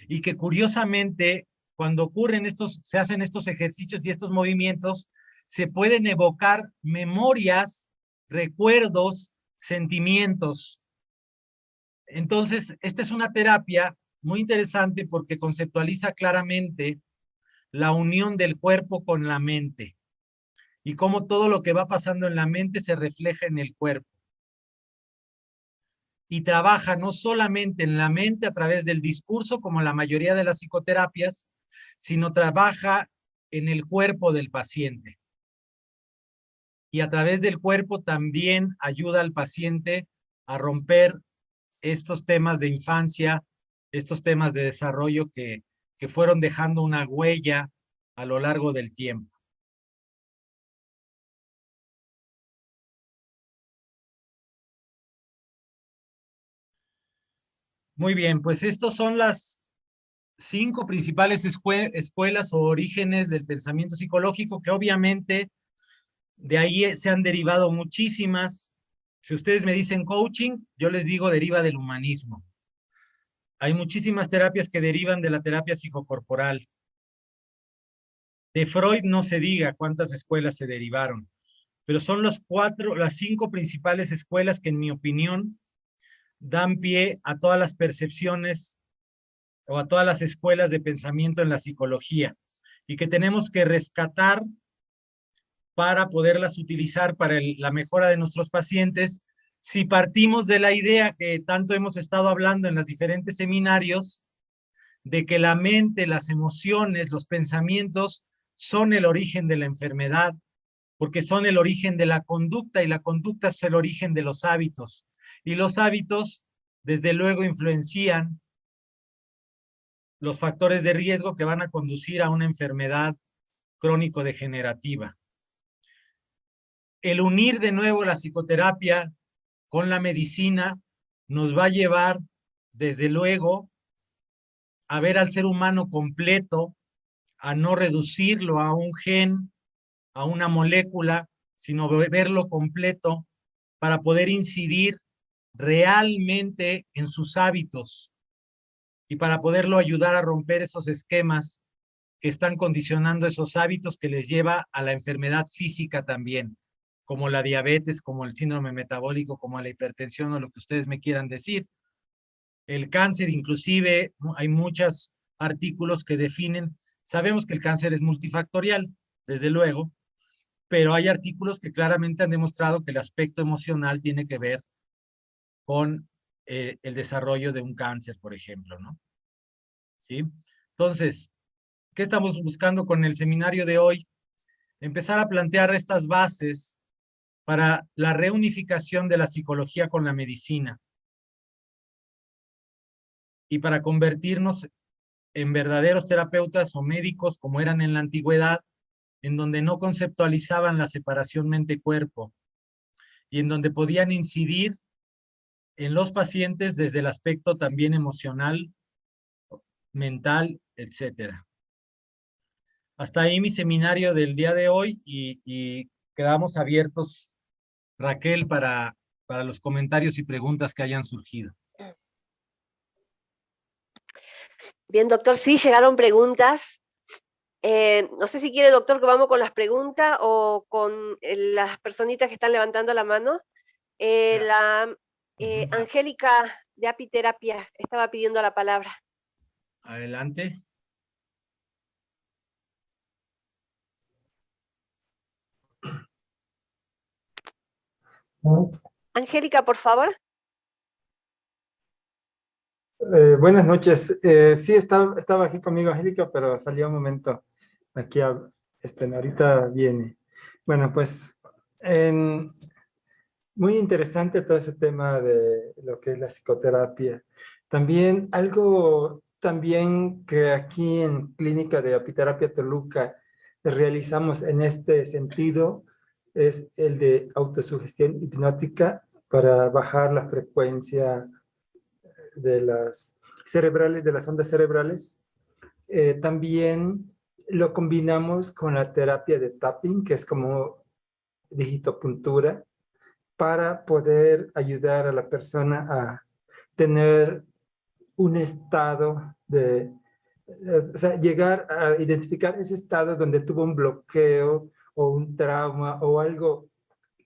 y que curiosamente cuando ocurren se hacen estos ejercicios y estos movimientos, se pueden evocar memorias, recuerdos, sentimientos. Entonces, esta es una terapia muy interesante porque conceptualiza claramente la unión del cuerpo con la mente y cómo todo lo que va pasando en la mente se refleja en el cuerpo. Y trabaja no solamente en la mente a través del discurso, como la mayoría de las psicoterapias, sino trabaja en el cuerpo del paciente. Y a través del cuerpo también ayuda al paciente a romper estos temas de infancia, estos temas de desarrollo que fueron dejando una huella a lo largo del tiempo. Muy bien, pues estos son las 5 principales escuelas o orígenes del pensamiento psicológico, que obviamente de ahí se han derivado muchísimas. Si ustedes me dicen coaching, yo les digo deriva del humanismo. Hay muchísimas terapias que derivan de la terapia psicocorporal. De Freud no se diga cuántas escuelas se derivaron, pero son las 5 principales escuelas que en mi opinión dan pie a todas las percepciones o a todas las escuelas de pensamiento en la psicología, y que tenemos que rescatar para poderlas utilizar para la mejora de nuestros pacientes, si partimos de la idea que tanto hemos estado hablando en los diferentes seminarios, de que la mente, las emociones, los pensamientos son el origen de la enfermedad, porque son el origen de la conducta, y la conducta es el origen de los hábitos. Y los hábitos, desde luego, influencian los factores de riesgo que van a conducir a una enfermedad crónico-degenerativa. El unir de nuevo la psicoterapia con la medicina nos va a llevar, desde luego, a ver al ser humano completo, a no reducirlo a un gen, a una molécula, sino verlo completo para poder incidir realmente en sus hábitos y para poderlo ayudar a romper esos esquemas que están condicionando esos hábitos que les lleva a la enfermedad física también, como la diabetes, como el síndrome metabólico, como la hipertensión o lo que ustedes me quieran decir. El cáncer, inclusive, hay muchos artículos que definen, sabemos que el cáncer es multifactorial, desde luego, pero hay artículos que claramente han demostrado que el aspecto emocional tiene que ver con el desarrollo de un cáncer, por ejemplo, ¿no? ¿Sí? Entonces, ¿qué estamos buscando con el seminario de hoy? Empezar a plantear estas bases para la reunificación de la psicología con la medicina y para convertirnos en verdaderos terapeutas o médicos como eran en la antigüedad, en donde no conceptualizaban la separación mente-cuerpo y en donde podían incidir en los pacientes desde el aspecto también emocional, mental, etcétera. Hasta ahí mi seminario del día de hoy y quedamos abiertos, Raquel, para los comentarios y preguntas que hayan surgido. Bien, doctor, sí, llegaron preguntas. No sé si quiere, doctor, que vamos con las preguntas o con las personitas que están levantando la mano. Angélica de Apiterapia estaba pidiendo la palabra. Adelante. Angélica, por favor. Buenas noches. Sí, estaba aquí conmigo Angélica, pero salió un momento. Aquí, ahorita viene. Bueno, pues, muy interesante todo ese tema de lo que es la psicoterapia. También algo que aquí en Clínica de Apiterapia Toluca realizamos en este sentido es el de autosugestión hipnótica para bajar la frecuencia de las cerebrales, de las ondas cerebrales. También lo combinamos con la terapia de tapping, que es como digitopuntura, para poder ayudar a la persona a tener un estado de, o sea, llegar a identificar ese estado donde tuvo un bloqueo o un trauma o algo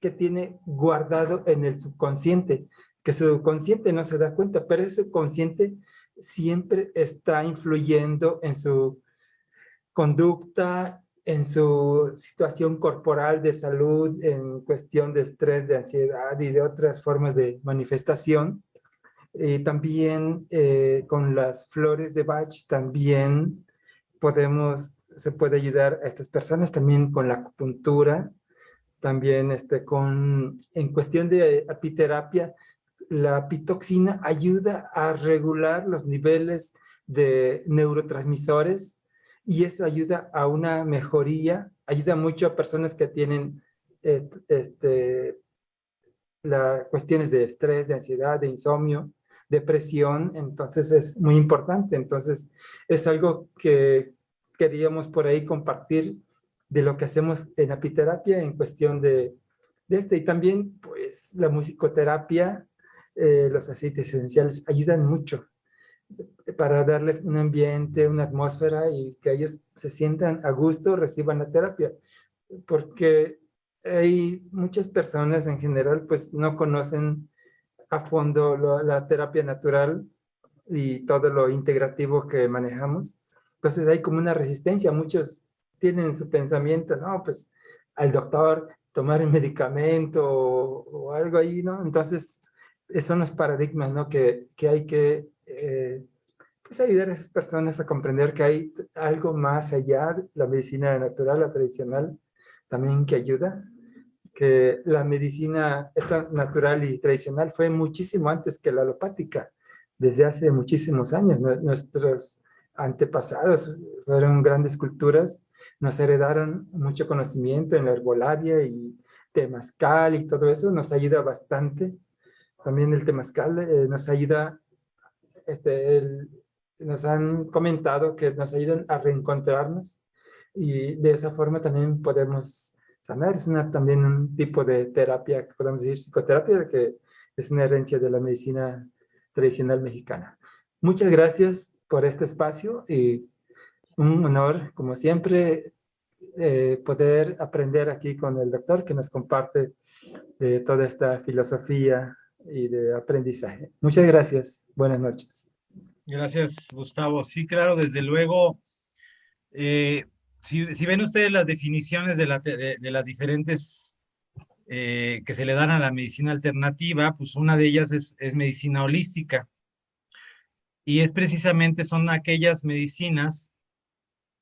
que tiene guardado en el subconsciente, que su subconsciente no se da cuenta, pero ese subconsciente siempre está influyendo en su conducta, en su situación corporal de salud, en cuestión de estrés, de ansiedad y de otras formas de manifestación. También con las flores de Bach también se puede ayudar a estas personas, también con la acupuntura, también en cuestión de apiterapia, la apitoxina ayuda a regular los niveles de neurotransmisores y eso ayuda a una mejoría, ayuda mucho a personas que tienen cuestiones de estrés, de ansiedad, de insomnio, depresión, entonces es muy importante. Entonces es algo que queríamos por ahí compartir de lo que hacemos en apiterapia en cuestión y también pues la musicoterapia, los aceites esenciales ayudan mucho para darles un ambiente, una atmósfera y que ellos se sientan a gusto, reciban la terapia, porque hay muchas personas en general pues no conocen a fondo la terapia natural y todo lo integrativo que manejamos. Entonces hay como una resistencia, muchos tienen su pensamiento, no, pues al doctor tomar el medicamento o algo ahí, ¿no? Entonces son los paradigmas, ¿no? Que hay que pues ayudar a esas personas a comprender que hay algo más allá de la medicina natural, la tradicional, también que ayuda, que la medicina esta natural y tradicional fue muchísimo antes que la alopática, desde hace muchísimos años. Nuestros antepasados fueron grandes culturas, nos heredaron mucho conocimiento en la herbolaria y temazcal y todo eso nos ayuda bastante. También el temazcal nos ayuda, nos han comentado que nos ayudan a reencontrarnos y de esa forma también podemos sanar. Es también un tipo de terapia, que podemos decir psicoterapia, que es una herencia de la medicina tradicional mexicana. Muchas gracias por este espacio y un honor, como siempre, poder aprender aquí con el doctor que nos comparte de toda esta filosofía y de aprendizaje. Muchas gracias. Buenas noches. Gracias, Gustavo. Sí, claro, desde luego. eh, si ven ustedes las definiciones de las diferentes que se le dan a la medicina alternativa, pues una de ellas es medicina holística. Y es precisamente, son aquellas medicinas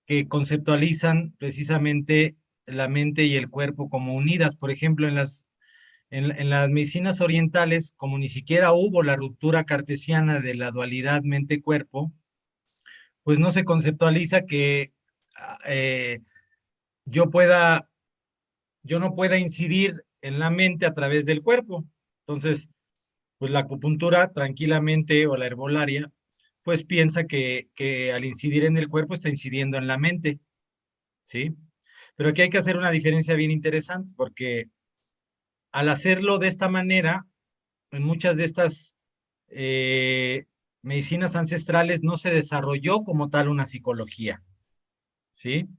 que conceptualizan precisamente la mente y el cuerpo como unidas. Por ejemplo, en las medicinas orientales, como ni siquiera hubo la ruptura cartesiana de la dualidad mente-cuerpo, pues no se conceptualiza que eh, yo pueda, yo no pueda incidir en la mente a través del cuerpo. Entonces, pues la acupuntura tranquilamente o la herbolaria, pues piensa que al incidir en el cuerpo está incidiendo en la mente, ¿sí? Pero aquí hay que hacer una diferencia bien interesante, porque al hacerlo de esta manera, en muchas de estas eh, medicinas ancestrales no se desarrolló como tal una psicología, ¿sí?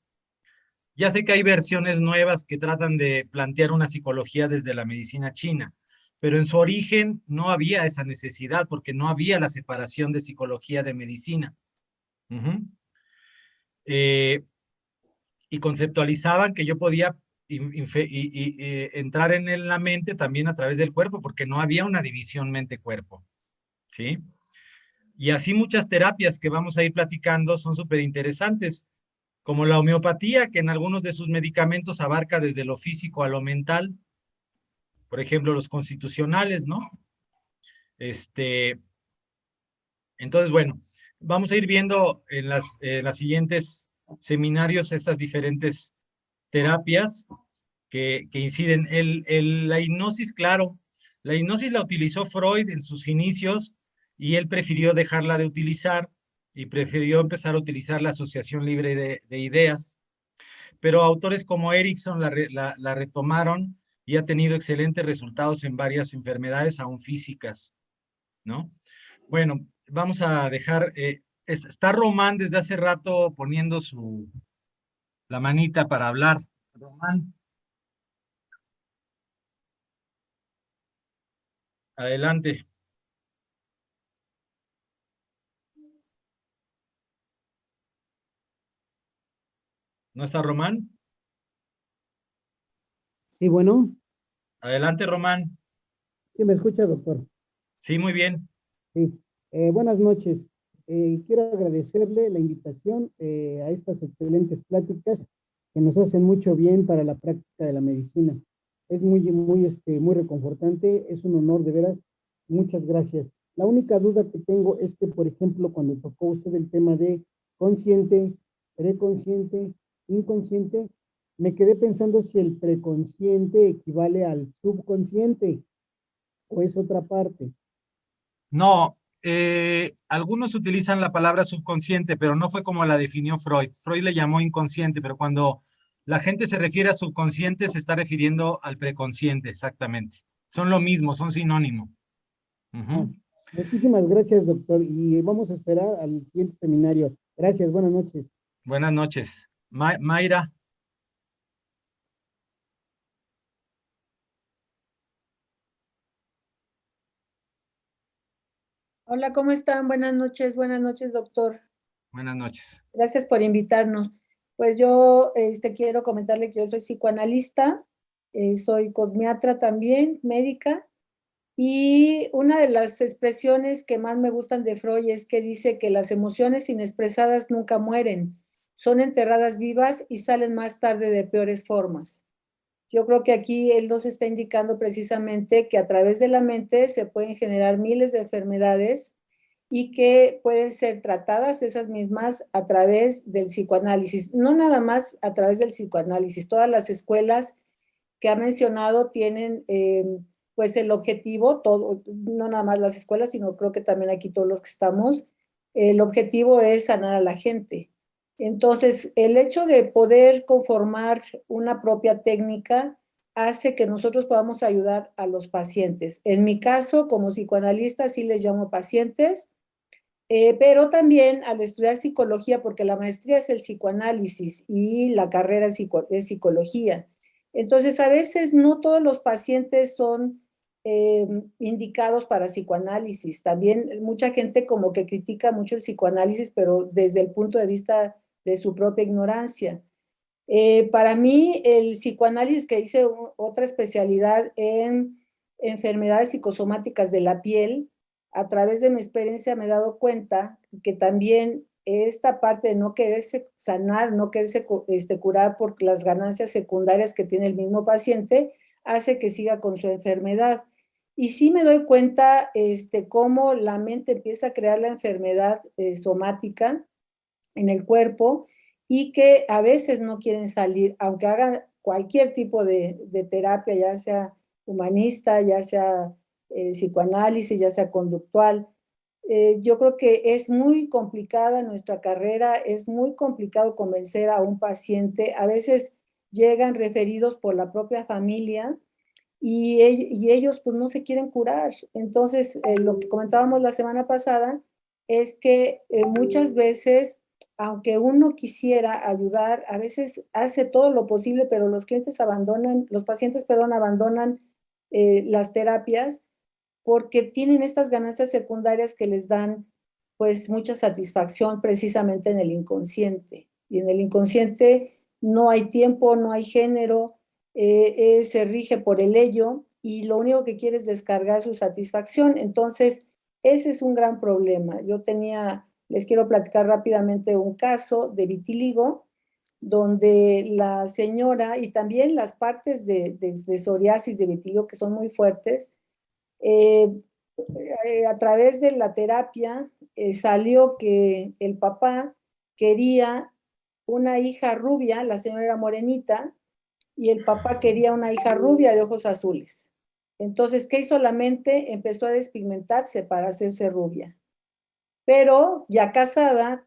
Ya sé que hay versiones nuevas que tratan de plantear una psicología desde la medicina china, pero en su origen no había esa necesidad porque no había la separación de psicología de medicina. Ujú. Eh, y conceptualizaban que yo podía entrar en la mente también a través del cuerpo porque no había una división mente-cuerpo, ¿sí? Y así muchas terapias que vamos a ir platicando son súper interesantes, como la homeopatía, que en algunos de sus medicamentos abarca desde lo físico a lo mental, por ejemplo, los constitucionales, ¿no? Este, entonces, bueno, vamos a ir viendo en las siguientes seminarios estas diferentes terapias que inciden. La hipnosis, claro, la hipnosis la utilizó Freud en sus inicios y él prefirió dejarla de utilizar y prefirió empezar a utilizar la asociación libre de ideas. Pero autores como Erickson la retomaron y ha tenido excelentes resultados en varias enfermedades, aún físicas, ¿no? Bueno, vamos a dejar, está Román desde hace rato poniendo la manita para hablar. Román, adelante. ¿No está Román? Sí, bueno, Adelante, Román. sí me escucha, doctor. Sí, muy bien. Sí, buenas noches. Quiero agradecerle la invitación a estas excelentes pláticas que nos hacen mucho bien para la práctica de la medicina. Es muy reconfortante, es un honor de veras. Muchas gracias. La única duda que tengo es que, por ejemplo, cuando tocó usted el tema de consciente, preconsciente, inconsciente, me quedé pensando si el preconsciente equivale al subconsciente o es otra parte. No, algunos utilizan la palabra subconsciente, pero no fue como la definió Freud. Freud le llamó inconsciente, pero cuando la gente se refiere a subconsciente, se está refiriendo al preconsciente, exactamente. Son lo mismo, son sinónimo. Ah, Ujú. muchísimas gracias, doctor, y vamos a esperar al siguiente seminario. Gracias, buenas noches. Buenas noches. Mayra, Hola, ¿cómo están? Buenas noches, doctor. buenas noches. Gracias por invitarnos. Pues yo quiero comentarle que yo soy psicoanalista, soy cosmiatra también, médica, y una de las expresiones que más me gustan de Freud es que dice que las emociones inexpresadas nunca mueren, son enterradas vivas y salen más tarde de peores formas. Yo creo que aquí él nos está indicando precisamente que a través de la mente se pueden generar miles de enfermedades y que pueden ser tratadas esas mismas a través del psicoanálisis. No nada más a través del psicoanálisis, todas las escuelas que ha mencionado tienen pues el objetivo, todo, no nada más las escuelas, sino creo que también aquí todos los que estamos, el objetivo es sanar a la gente. Entonces, el hecho de poder conformar una propia técnica hace que nosotros podamos ayudar a los pacientes. En mi caso, como psicoanalista, sí les llamo pacientes, pero también al estudiar psicología, porque la maestría es el psicoanálisis y la carrera es psicología. Entonces, a veces no todos los pacientes son indicados para psicoanálisis. También mucha gente como que critica mucho el psicoanálisis, pero desde el punto de vista de su propia ignorancia. Para mí, el psicoanálisis, que hice otra especialidad en enfermedades psicosomáticas de la piel, a través de mi experiencia me he dado cuenta que también esta parte de no quererse sanar, no quererse curar por las ganancias secundarias que tiene el mismo paciente, hace que siga con su enfermedad. Y sí me doy cuenta cómo la mente empieza a crear la enfermedad somática en el cuerpo y que a veces no quieren salir, aunque hagan cualquier tipo de terapia, ya sea humanista, ya sea psicoanálisis, ya sea conductual. Yo creo que es muy complicada nuestra carrera, es muy complicado convencer a un paciente. A veces llegan referidos por la propia familia y ellos pues no se quieren curar. Entonces, lo que comentábamos la semana pasada es que muchas veces, aunque uno quisiera ayudar, a veces hace todo lo posible, pero los clientes abandonan, los pacientes, perdón, abandonan las terapias porque tienen estas ganancias secundarias que les dan pues mucha satisfacción precisamente en el inconsciente. Y en el inconsciente no hay tiempo, no hay género, se rige por el ello y lo único que quiere es descargar su satisfacción. Entonces, ese es un gran problema. Les quiero platicar rápidamente un caso de vitíligo, donde la señora y también las partes de psoriasis de vitíligo que son muy fuertes, eh, a través de la terapia salió que el papá quería una hija rubia, la señora era morenita, y el papá quería una hija rubia de ojos azules. Entonces, ¿qué hizo la mente? Empezó a despigmentarse para hacerse rubia. Pero ya casada,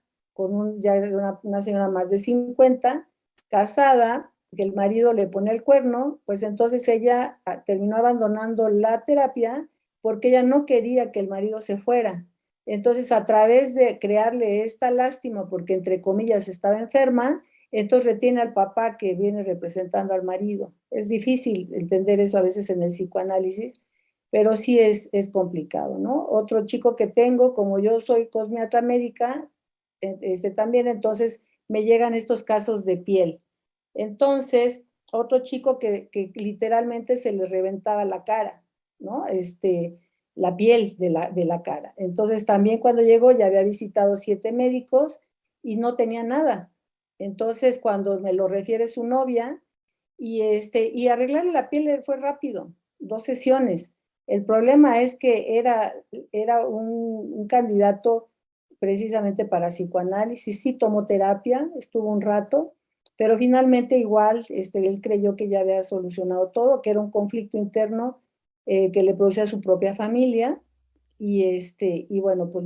ya una señora más de 50, casada, que el marido le pone el cuerno, pues entonces ella terminó abandonando la terapia porque ella no quería que el marido se fuera. Entonces, a través de crearle esta lástima, porque entre comillas estaba enferma, entonces retiene al papá que viene representando al marido. Es difícil entender eso a veces en el psicoanálisis, pero sí es complicado, ¿no? Otro chico que tengo, como yo soy cosmiatra médica, también entonces me llegan estos casos de piel. Entonces, otro chico que literalmente se le reventaba la cara, ¿no? La piel de la cara. Entonces, también cuando llegó ya había visitado 7 médicos y no tenía nada. Entonces, cuando me lo refiere su novia, y arreglarle la piel fue rápido, 2 sesiones. El problema es que era un candidato precisamente para psicoanálisis, sí tomó terapia, estuvo un rato, pero finalmente igual él creyó que ya había solucionado todo, que era un conflicto interno que le producía a su propia familia, y bueno, pues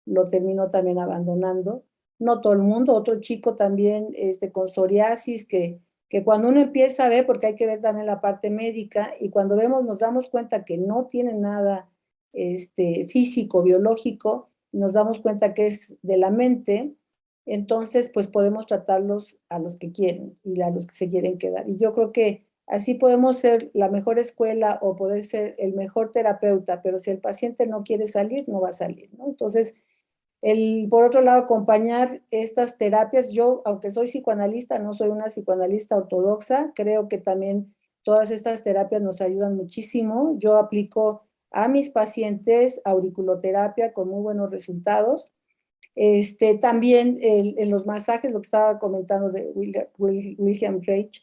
lo terminó también abandonando. No todo el mundo, otro chico también con psoriasis que cuando uno empieza a ver, porque hay que ver también la parte médica, y cuando vemos nos damos cuenta que no tiene nada físico, biológico, nos damos cuenta que es de la mente, entonces pues podemos tratarlos a los que quieren y a los que se quieren quedar. Y yo creo que así podemos ser la mejor escuela o poder ser el mejor terapeuta, pero si el paciente no quiere salir, no va a salir, ¿no? Entonces, por otro lado, acompañar estas terapias, yo, aunque soy psicoanalista, no soy una psicoanalista ortodoxa, creo que también todas estas terapias nos ayudan muchísimo. Yo aplico a mis pacientes auriculoterapia con muy buenos resultados. También en los masajes, lo que estaba comentando de William Reich,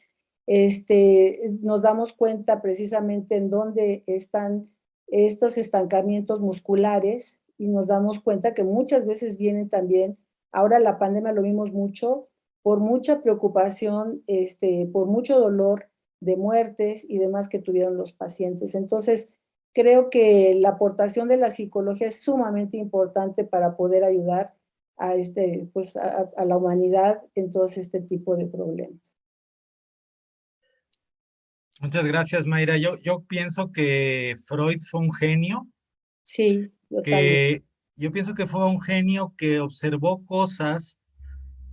nos damos cuenta precisamente en dónde están estos estancamientos musculares y nos damos cuenta que muchas veces vienen también, ahora la pandemia lo vimos mucho, por mucha preocupación, por mucho dolor de muertes y demás que tuvieron los pacientes. Entonces, creo que la aportación de la psicología es sumamente importante para poder ayudar pues a la humanidad en todo este tipo de problemas. Muchas gracias, Mayra. Yo pienso que Freud fue un genio, Sí, yo también. yo pienso que fue un genio que observó cosas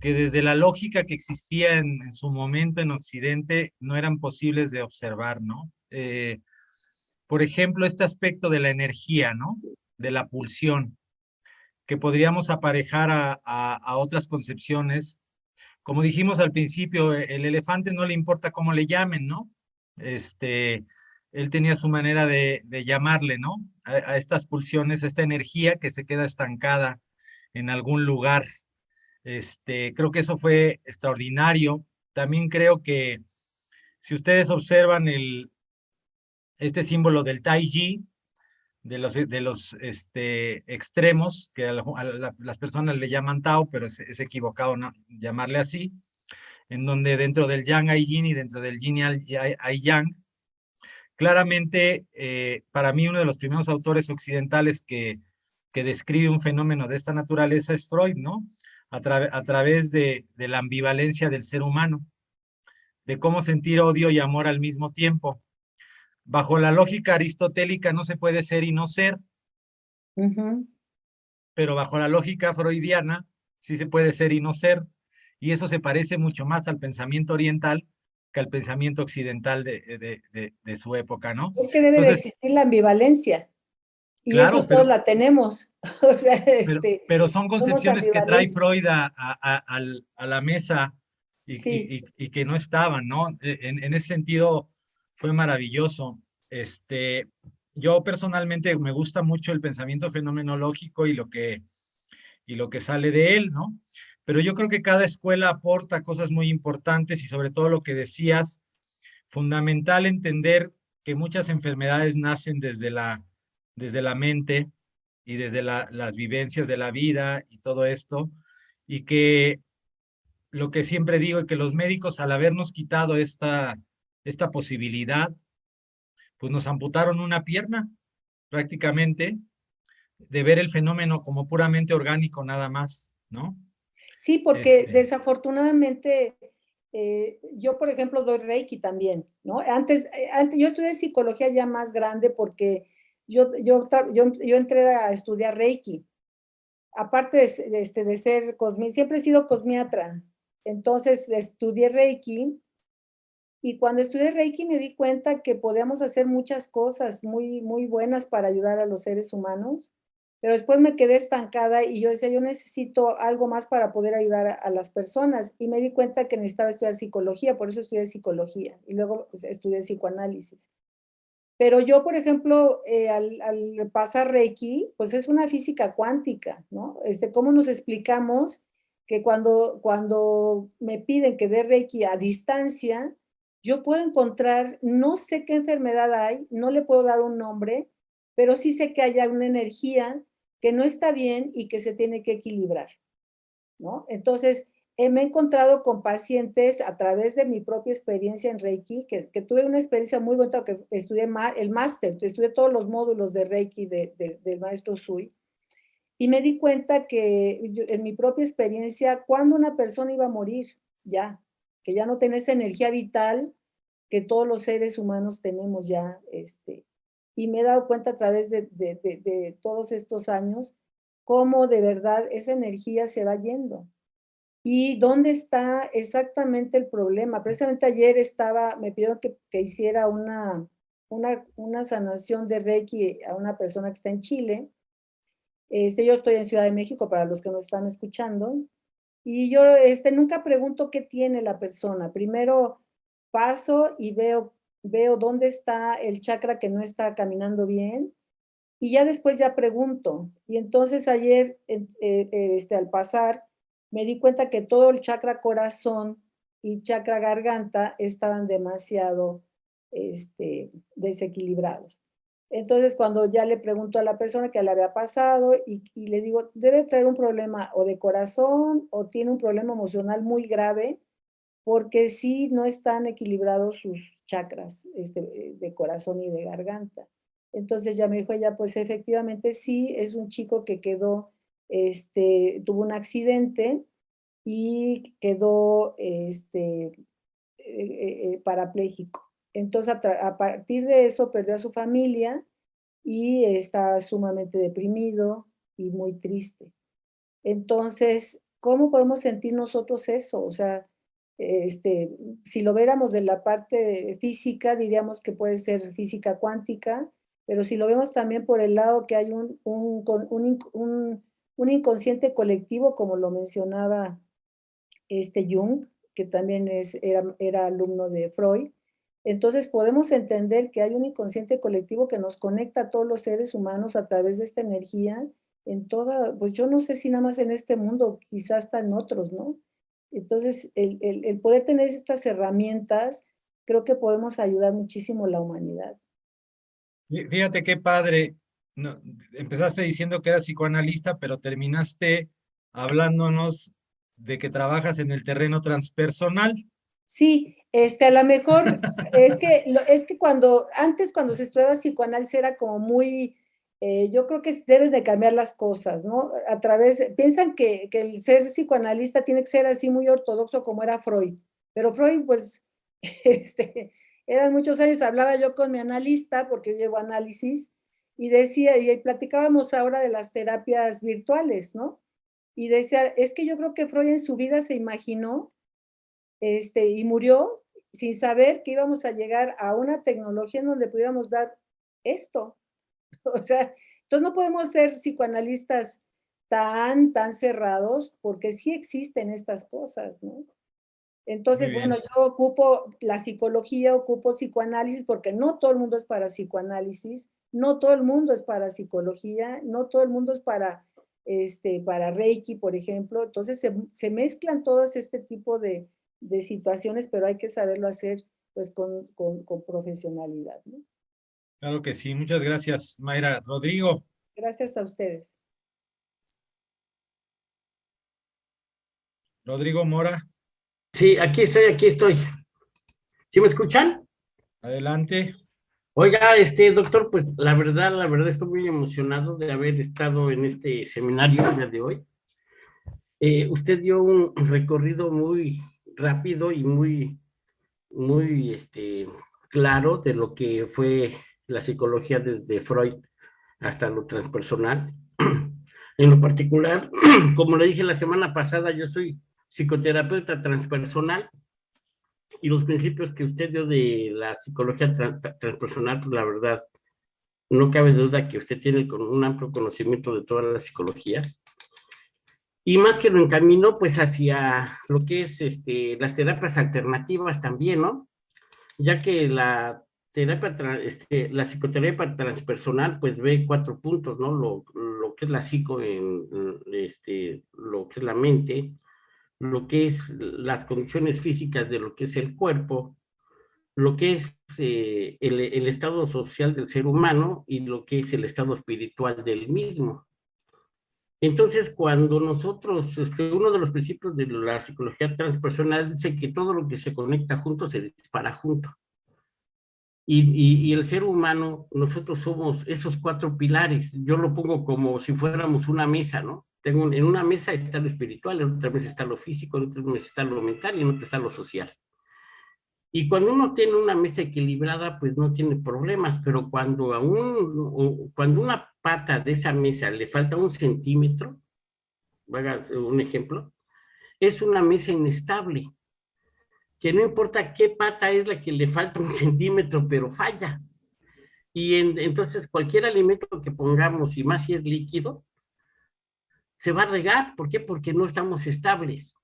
que desde la lógica que existía en su momento en Occidente no eran posibles de observar, ¿no? Por ejemplo, este aspecto de la energía, ¿no? De la pulsión, que podríamos aparejar a otras concepciones. Como dijimos al principio, el elefante no le importa cómo le llamen, ¿no? Él tenía su manera de llamarle, ¿no? A estas pulsiones, esta energía que se queda estancada en algún lugar. Creo que eso fue extraordinario. También creo que si ustedes observan este símbolo del Tai Chi, de los extremos, que las personas le llaman Tao, pero es equivocado, ¿no?, llamarle así, en donde dentro del Yang hay Yin y dentro del Yin hay Yang. Claramente, para mí uno de los primeros autores occidentales que describe un fenómeno de esta naturaleza es Freud, ¿no? A través de la ambivalencia del ser humano, de cómo sentir odio y amor al mismo tiempo. Bajo la lógica aristotélica no se puede ser y no ser, Ujú. pero bajo la lógica freudiana sí se puede ser y no ser, y eso se parece mucho más al pensamiento oriental que al pensamiento occidental de su época, ¿no? Es que debe de Entonces, existir la ambivalencia, y claro, eso todos la tenemos. O sea, pero son somos concepciones que trae ambivalentes. Freud a la mesa Sí. y que no estaban, ¿no? En ese sentido fue maravilloso. Yo personalmente me gusta mucho el pensamiento fenomenológico y lo que sale de él, ¿no? Pero yo creo que cada escuela aporta cosas muy importantes y sobre todo lo que decías, fundamental entender que muchas enfermedades nacen desde la mente y desde las vivencias de la vida y todo esto, y que lo que siempre digo es que los médicos al habernos quitado esta posibilidad, pues nos amputaron una pierna prácticamente de ver el fenómeno como puramente orgánico nada más, ¿no? Sí, porque Este, desafortunadamente yo, por ejemplo, doy Reiki también, ¿no? Antes yo estudié psicología ya más grande porque yo entré a estudiar Reiki. Aparte de ser siempre he sido cosmiatra. Entonces estudié Reiki y cuando estudié Reiki me di cuenta que podíamos hacer muchas cosas muy, muy buenas para ayudar a los seres humanos, pero después me quedé estancada y yo decía, yo necesito algo más para poder ayudar a las personas y me di cuenta que necesitaba estudiar psicología, por eso estudié psicología y luego pues, estudié psicoanálisis. Pero yo, por ejemplo, al pasar Reiki, pues es una física cuántica, ¿no? ¿Cómo nos explicamos que cuando me piden que dé Reiki a distancia, yo puedo encontrar, no sé qué enfermedad hay, no le puedo dar un nombre, pero sí sé que hay una energía que no está bien y que se tiene que equilibrar, ¿no? Entonces, me he encontrado con pacientes a través de mi propia experiencia en Reiki, que tuve una experiencia muy buena, que estudié el máster, estudié todos los módulos de Reiki del maestro Sui, y me di cuenta que en mi propia experiencia, cuando una persona iba a morir, ya, que ya no tenía esa energía vital que todos los seres humanos tenemos ya, y me he dado cuenta a través de todos estos años, cómo de verdad esa energía se va yendo. ¿Y dónde está exactamente el problema? Precisamente ayer me pidieron que hiciera una sanación de Reiki a una persona que está en Chile. Yo estoy en Ciudad de México para los que nos están escuchando. Y yo nunca pregunto qué tiene la persona. Primero paso y veo dónde está el chakra que no está caminando bien. Y ya después ya pregunto. Y entonces ayer, al pasar, me di cuenta que todo el chakra corazón y chakra garganta estaban demasiado desequilibrados. Entonces, cuando ya le pregunto a la persona qué le había pasado y le digo, debe traer un problema o de corazón o tiene un problema emocional muy grave, porque sí no están equilibrados sus chakras de corazón y de garganta. Entonces ya me dijo ella, pues efectivamente sí, es un chico que quedó tuvo un accidente y quedó parapléjico. Entonces, a partir de eso perdió a su familia y está sumamente deprimido y muy triste. Entonces, ¿cómo podemos sentir nosotros eso? O sea, si lo viéramos de la parte física, diríamos que puede ser física cuántica, pero si lo vemos también por el lado que hay un inconsciente colectivo, como lo mencionaba Jung, que también era alumno de Freud, entonces podemos entender que hay un inconsciente colectivo que nos conecta a todos los seres humanos a través de esta energía en toda, pues yo no sé si nada más en este mundo, quizás hasta en otros, ¿no? Entonces, el poder tener estas herramientas, creo que podemos ayudar muchísimo a la humanidad. Fíjate qué padre. No, empezaste diciendo que eras psicoanalista, pero terminaste hablándonos de que trabajas en el terreno transpersonal. Sí, a lo mejor es que antes cuando se estudiaba psicoanálisis era como muy, yo creo que deben de cambiar las cosas, ¿no? Piensan que el ser psicoanalista tiene que ser así muy ortodoxo como era Freud, pero Freud, pues, eran muchos años, hablaba yo con mi analista, porque yo llevo análisis, y decía, y platicábamos ahora de las terapias virtuales, ¿no? Y decía, es que yo creo que Freud en su vida se imaginó y murió sin saber que íbamos a llegar a una tecnología en donde pudiéramos dar esto. O sea, entonces no podemos ser psicoanalistas tan cerrados porque sí existen estas cosas, ¿no? Entonces, bueno, yo ocupo la psicología, ocupo psicoanálisis porque no todo el mundo es para psicoanálisis, no todo el mundo es para psicología, no todo el mundo es para Reiki, por ejemplo. Entonces se mezclan todos este tipo de situaciones, pero hay que saberlo hacer pues con profesionalidad, ¿no? Claro que sí, muchas gracias, Mayra. Rodrigo. Gracias a ustedes. Rodrigo Mora, Sí, aquí estoy, aquí estoy. ¿Sí me escuchan? adelante. Oiga, doctor, pues la verdad estoy muy emocionado de haber estado en este seminario el día de hoy. Usted dio un recorrido muy rápido y muy claro de lo que fue la psicología desde Freud hasta lo transpersonal. En lo particular, como le dije la semana pasada, yo soy psicoterapeuta transpersonal y los principios que usted dio de la psicología transpersonal, pues la verdad, no cabe duda que usted tiene un amplio conocimiento de todas las psicologías. Y más que lo encaminó, pues, hacia lo que es las terapias alternativas también, ¿no? Ya que la psicoterapia transpersonal, pues, ve 4 puntos, ¿no? Lo que es la psico, lo que es la mente, lo que es las condiciones físicas de lo que es el cuerpo, lo que es el estado social del ser humano y lo que es el estado espiritual del mismo. Entonces, cuando nosotros, uno de los principios de la psicología transpersonal dice que todo lo que se conecta junto se dispara junto. Y el ser humano, nosotros somos esos 4 pilares. Yo lo pongo como si fuéramos una mesa, ¿no? En una mesa está lo espiritual, en otra mesa está lo físico, en otra mesa está lo mental y en otra está lo social. Y cuando uno tiene una mesa equilibrada, pues no tiene problemas, pero cuando una pata de esa mesa le falta 1 centímetro, haga un ejemplo, es una mesa inestable, que no importa qué pata es la que le falta 1 centímetro, pero falla. Y entonces cualquier alimento que pongamos, y más si es líquido, se va a regar. ¿Por qué? Porque no estamos estables.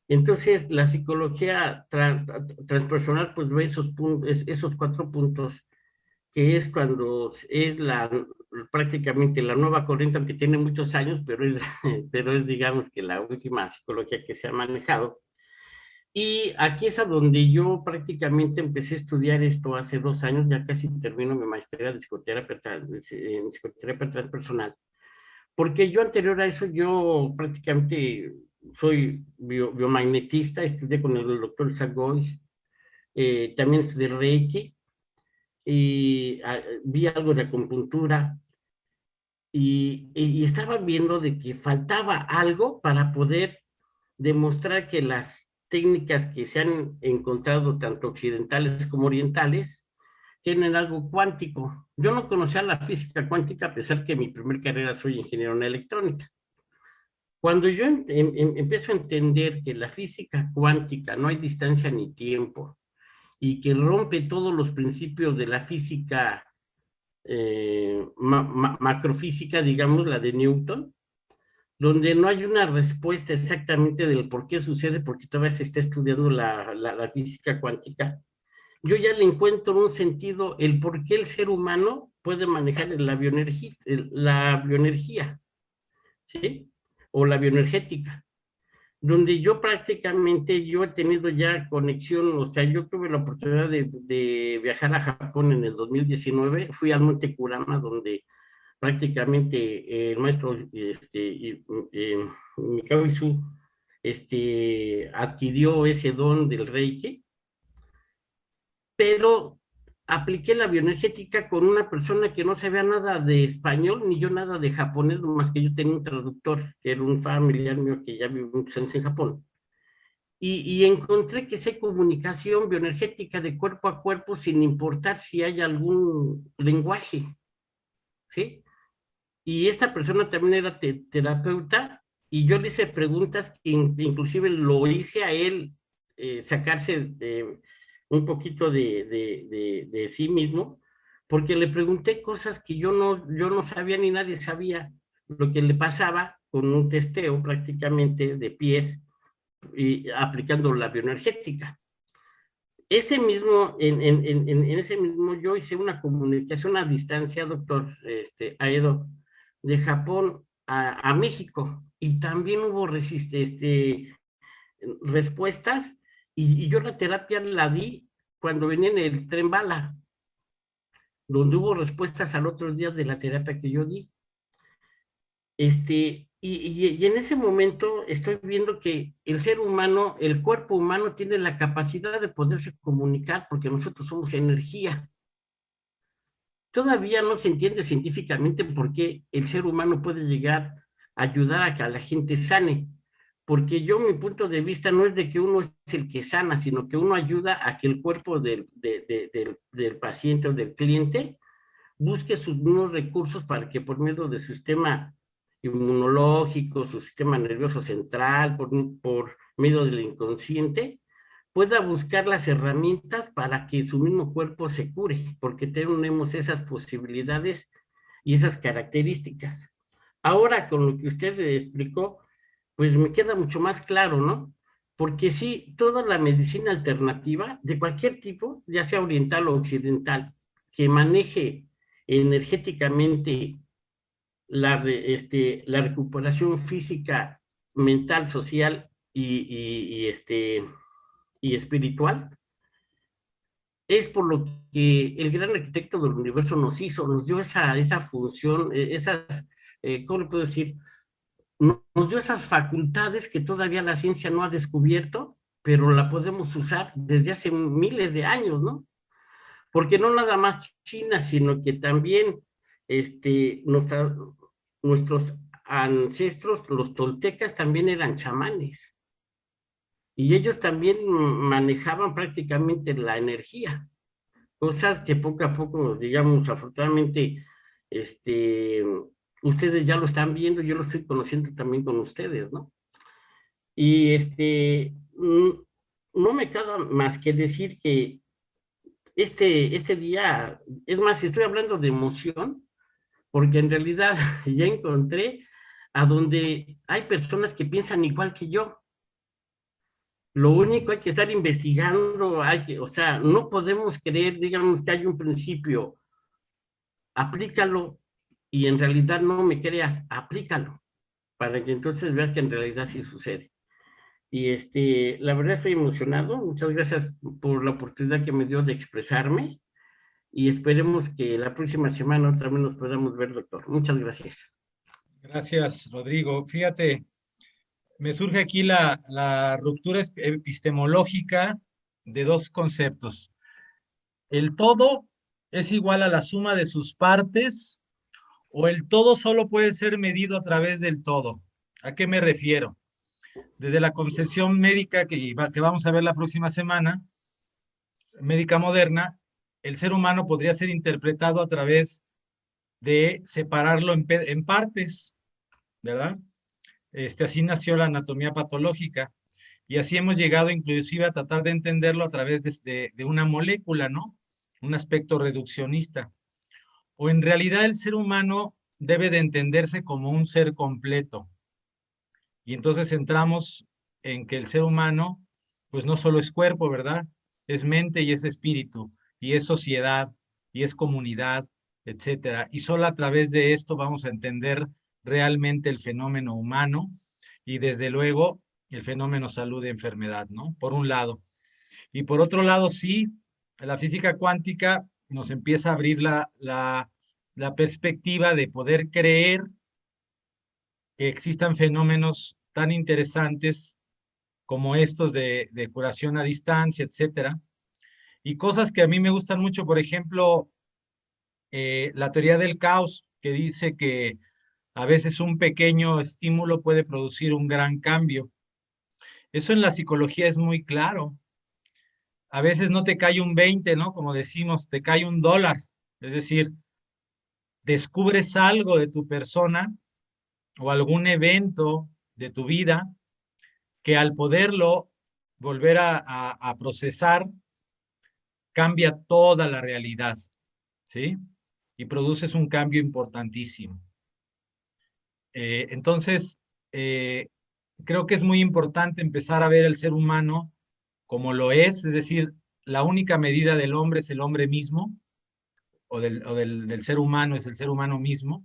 Entonces, la psicología transpersonal, pues ve esos 4 puntos, que es cuando es prácticamente la nueva corriente, aunque tiene muchos años, pero es digamos que la última psicología que se ha manejado. Y aquí es a donde yo prácticamente empecé a estudiar esto hace 2 años, ya casi termino mi maestría de psicoterapia transpersonal. Porque yo anterior a eso, yo prácticamente soy biomagnetista, estudié con el doctor Isaac Gois, también estudié Reiki, y vi algo de acupuntura, y estaba viendo de que faltaba algo para poder demostrar que las técnicas que se han encontrado, tanto occidentales como orientales, tienen algo cuántico. Yo no conocía la física cuántica, a pesar que en mi primer carrera soy ingeniero en electrónica. Cuando yo empiezo a entender que la física cuántica no hay distancia ni tiempo, y que rompe todos los principios de la física macrofísica, digamos, la de Newton, donde no hay una respuesta exactamente del por qué sucede, porque todavía se está estudiando la física cuántica. Yo ya le encuentro un sentido, el por qué el ser humano puede manejar la bioenergía, ¿sí? O la bioenergética, donde yo prácticamente, yo he tenido ya conexión, o sea, yo tuve la oportunidad de viajar a Japón en el 2019, fui al Monte Kurama, donde prácticamente el maestro Mikao Izu adquirió ese don del Reiki, pero apliqué la bioenergética con una persona que no sabía nada de español, ni yo nada de japonés, más que yo tenía un traductor, que era un familiar mío que ya vive muchos años en Japón. Y encontré que hay comunicación bioenergética de cuerpo a cuerpo sin importar si hay algún lenguaje, ¿sí? Y esta persona también era terapeuta, y yo le hice preguntas que inclusive lo hice a él sacarse un poquito de sí mismo, porque le pregunté cosas que yo no sabía ni nadie sabía lo que le pasaba con un testeo prácticamente de pies y aplicando la bioenergética. Ese mismo, en ese mismo yo hice una comunicación a distancia, doctor Aedo, de Japón a México, y también hubo respuestas, y yo la terapia la di cuando venía en el tren bala, donde hubo respuestas al otro día de la terapia que yo di. Y en ese momento estoy viendo que el ser humano, el cuerpo humano tiene la capacidad de poderse comunicar, porque nosotros somos energía. Todavía no se entiende científicamente por qué el ser humano puede llegar a ayudar a que a la gente sane, porque mi punto de vista no es de que uno es el que sana, sino que uno ayuda a que el cuerpo del paciente o del cliente busque sus mismos recursos para que por medio de su sistema inmunológico, su sistema nervioso central, por medio del inconsciente, pueda buscar las herramientas para que su mismo cuerpo se cure, porque tenemos esas posibilidades y esas características. Ahora, con lo que usted explicó, pues me queda mucho más claro, ¿no? Porque sí, toda la medicina alternativa, de cualquier tipo, ya sea oriental o occidental, que maneje energéticamente la recuperación física, mental, social y espiritual, es por lo que el gran arquitecto del universo nos dio esa función, ¿cómo le puedo decir? Nos dio esas facultades que todavía la ciencia no ha descubierto, pero la podemos usar desde hace miles de años, ¿no? Porque no nada más China, sino que también nuestros ancestros, los toltecas, también eran chamanes. Y ellos también manejaban prácticamente la energía, cosas que poco a poco, digamos, afortunadamente, ustedes ya lo están viendo, yo lo estoy conociendo también con ustedes, ¿no? Y no me queda más que decir que este día, es más, estoy hablando de emoción, porque en realidad ya encontré a donde hay personas que piensan igual que yo. Lo único hay que estar investigando, o sea, no podemos creer, digamos, que hay un principio, aplícalo, y en realidad no me creas, aplícalo, para que entonces veas que en realidad sí sucede. Y la verdad estoy emocionado, muchas gracias por la oportunidad que me dio de expresarme, y esperemos que la próxima semana otra vez nos podamos ver, doctor. Muchas gracias. Gracias, Rodrigo. Fíjate, me surge aquí la ruptura epistemológica de dos conceptos. El todo es igual a la suma de sus partes, ¿O el todo solo puede ser medido a través del todo? ¿A qué me refiero? Desde la concepción médica que vamos a ver la próxima semana, médica moderna, el ser humano podría ser interpretado a través de separarlo en partes, ¿verdad? Así nació la anatomía patológica y así hemos llegado inclusive a tratar de entenderlo a través de una molécula, ¿no? Un aspecto reduccionista. O en realidad el ser humano debe de entenderse como un ser completo. Y entonces entramos en que el ser humano, pues no solo es cuerpo, ¿verdad? Es mente y es espíritu, y es sociedad, y es comunidad, etcétera. Y solo a través de esto vamos a entender realmente el fenómeno humano y desde luego el fenómeno salud y enfermedad, ¿no? Por un lado. Y por otro lado, sí, la física cuántica nos empieza a abrir la perspectiva de poder creer que existan fenómenos tan interesantes como estos de curación a distancia, etcétera. Y cosas que a mí me gustan mucho, por ejemplo, la teoría del caos, que dice que a veces un pequeño estímulo puede producir un gran cambio. Eso en la psicología es muy claro. A veces no te cae un 20, ¿no? Como decimos, te cae un dólar. Es decir, descubres algo de tu persona o algún evento de tu vida que al poderlo volver a procesar, cambia toda la realidad, ¿sí? Y produces un cambio importantísimo. Entonces, creo que es muy importante empezar a ver el ser humano como lo es decir, la única medida del hombre es el hombre mismo, o del ser humano es el ser humano mismo,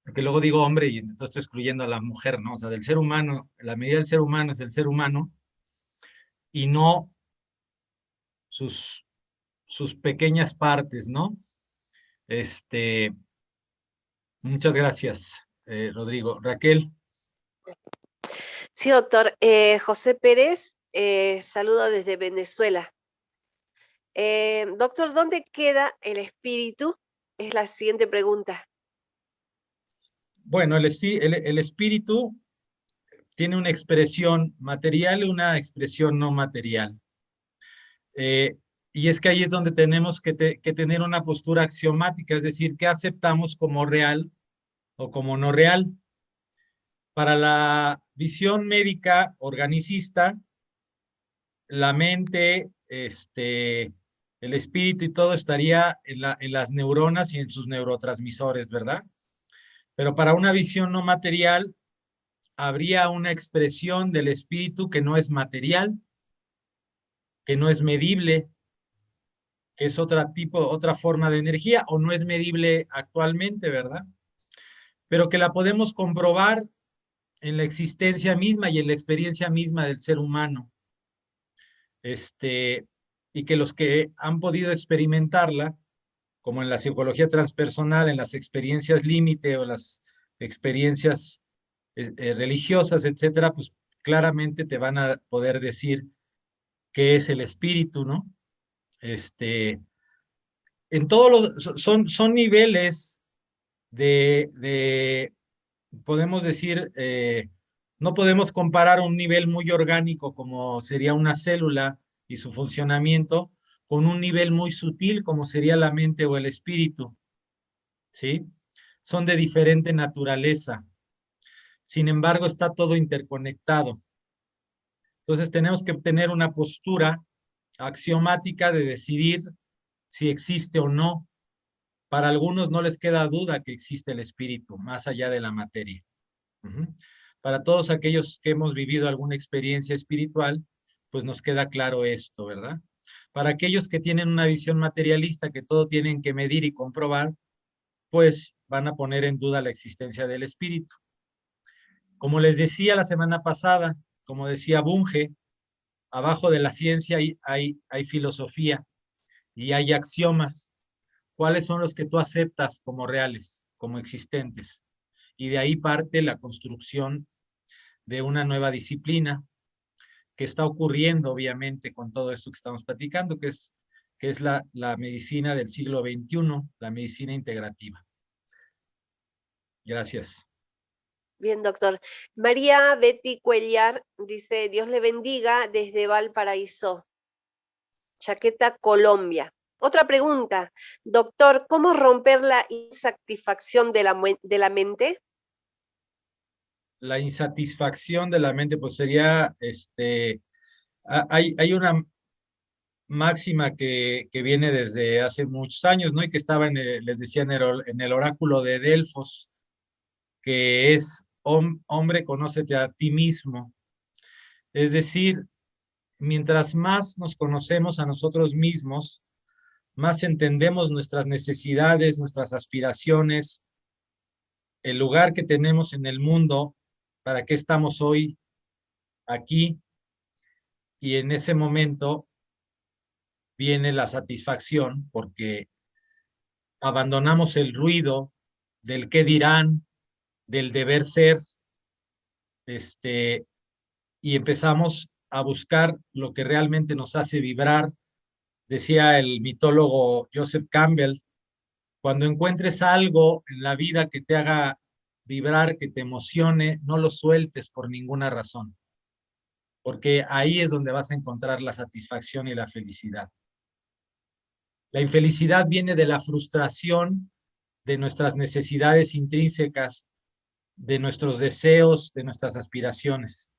porque luego digo hombre y entonces estoy excluyendo a la mujer, ¿no? O sea, del ser humano, la medida del ser humano es el ser humano y no sus pequeñas partes, ¿no? Muchas gracias, Rodrigo. Raquel. Sí, doctor. José Pérez, saludo desde Venezuela. Doctor, ¿dónde queda el espíritu? Es la siguiente pregunta. Bueno, el espíritu tiene una expresión material y una expresión no material. Y es que ahí es donde tenemos que tener una postura axiomática, es decir, ¿qué aceptamos como real o como no real? Para la visión médica organicista, la mente, el espíritu y todo estaría en las neuronas y en sus neurotransmisores, ¿verdad? Pero para una visión no material, habría una expresión del espíritu que no es material, que no es medible, que es otra forma de energía, o no es medible actualmente, ¿verdad? Pero que la podemos comprobar en la existencia misma y en la experiencia misma del ser humano. Y que los que han podido experimentarla, como en la psicología transpersonal, en las experiencias límite o las experiencias religiosas, etcétera, pues claramente te van a poder decir qué es el espíritu, ¿no? En todos son niveles podemos decir, no podemos comparar un nivel muy orgánico como sería una célula y su funcionamiento con un nivel muy sutil como sería la mente o el espíritu, ¿sí? Son de diferente naturaleza. Sin embargo, está todo interconectado. Entonces tenemos que tener una postura axiomática de decidir si existe o no. Para algunos no les queda duda que existe el espíritu, más allá de la materia. Para todos aquellos que hemos vivido alguna experiencia espiritual, pues nos queda claro esto, ¿verdad? Para aquellos que tienen una visión materialista, que todo tienen que medir y comprobar, pues van a poner en duda la existencia del espíritu. Como les decía la semana pasada, como decía Bunge, abajo de la ciencia hay filosofía y hay axiomas. ¿Cuáles son los que tú aceptas como reales, como existentes? Y de ahí parte la construcción de una nueva disciplina que está ocurriendo, obviamente, con todo esto que estamos platicando, que es la medicina del siglo XXI, la medicina integrativa. Gracias. Bien, doctor. María Betty Cuellar dice, Dios le bendiga desde Valparaíso, Chaqueta, Colombia. Otra pregunta, doctor, ¿cómo romper la insatisfacción de la mente? La insatisfacción de la mente, pues sería, hay una máxima que viene desde hace muchos años, ¿no? Y que estaba les decía en el oráculo de Delfos, que es, hombre, conócete a ti mismo. Es decir, mientras más nos conocemos a nosotros mismos, más entendemos nuestras necesidades, nuestras aspiraciones, el lugar que tenemos en el mundo, para qué estamos hoy aquí, y en ese momento viene la satisfacción porque abandonamos el ruido del qué dirán, del deber ser, y empezamos a buscar lo que realmente nos hace vibrar. Decía el mitólogo Joseph Campbell, cuando encuentres algo en la vida que te haga vibrar, que te emocione, no lo sueltes por ninguna razón, porque ahí es donde vas a encontrar la satisfacción y la felicidad. La infelicidad viene de la frustración de nuestras necesidades intrínsecas, de nuestros deseos, de nuestras aspiraciones.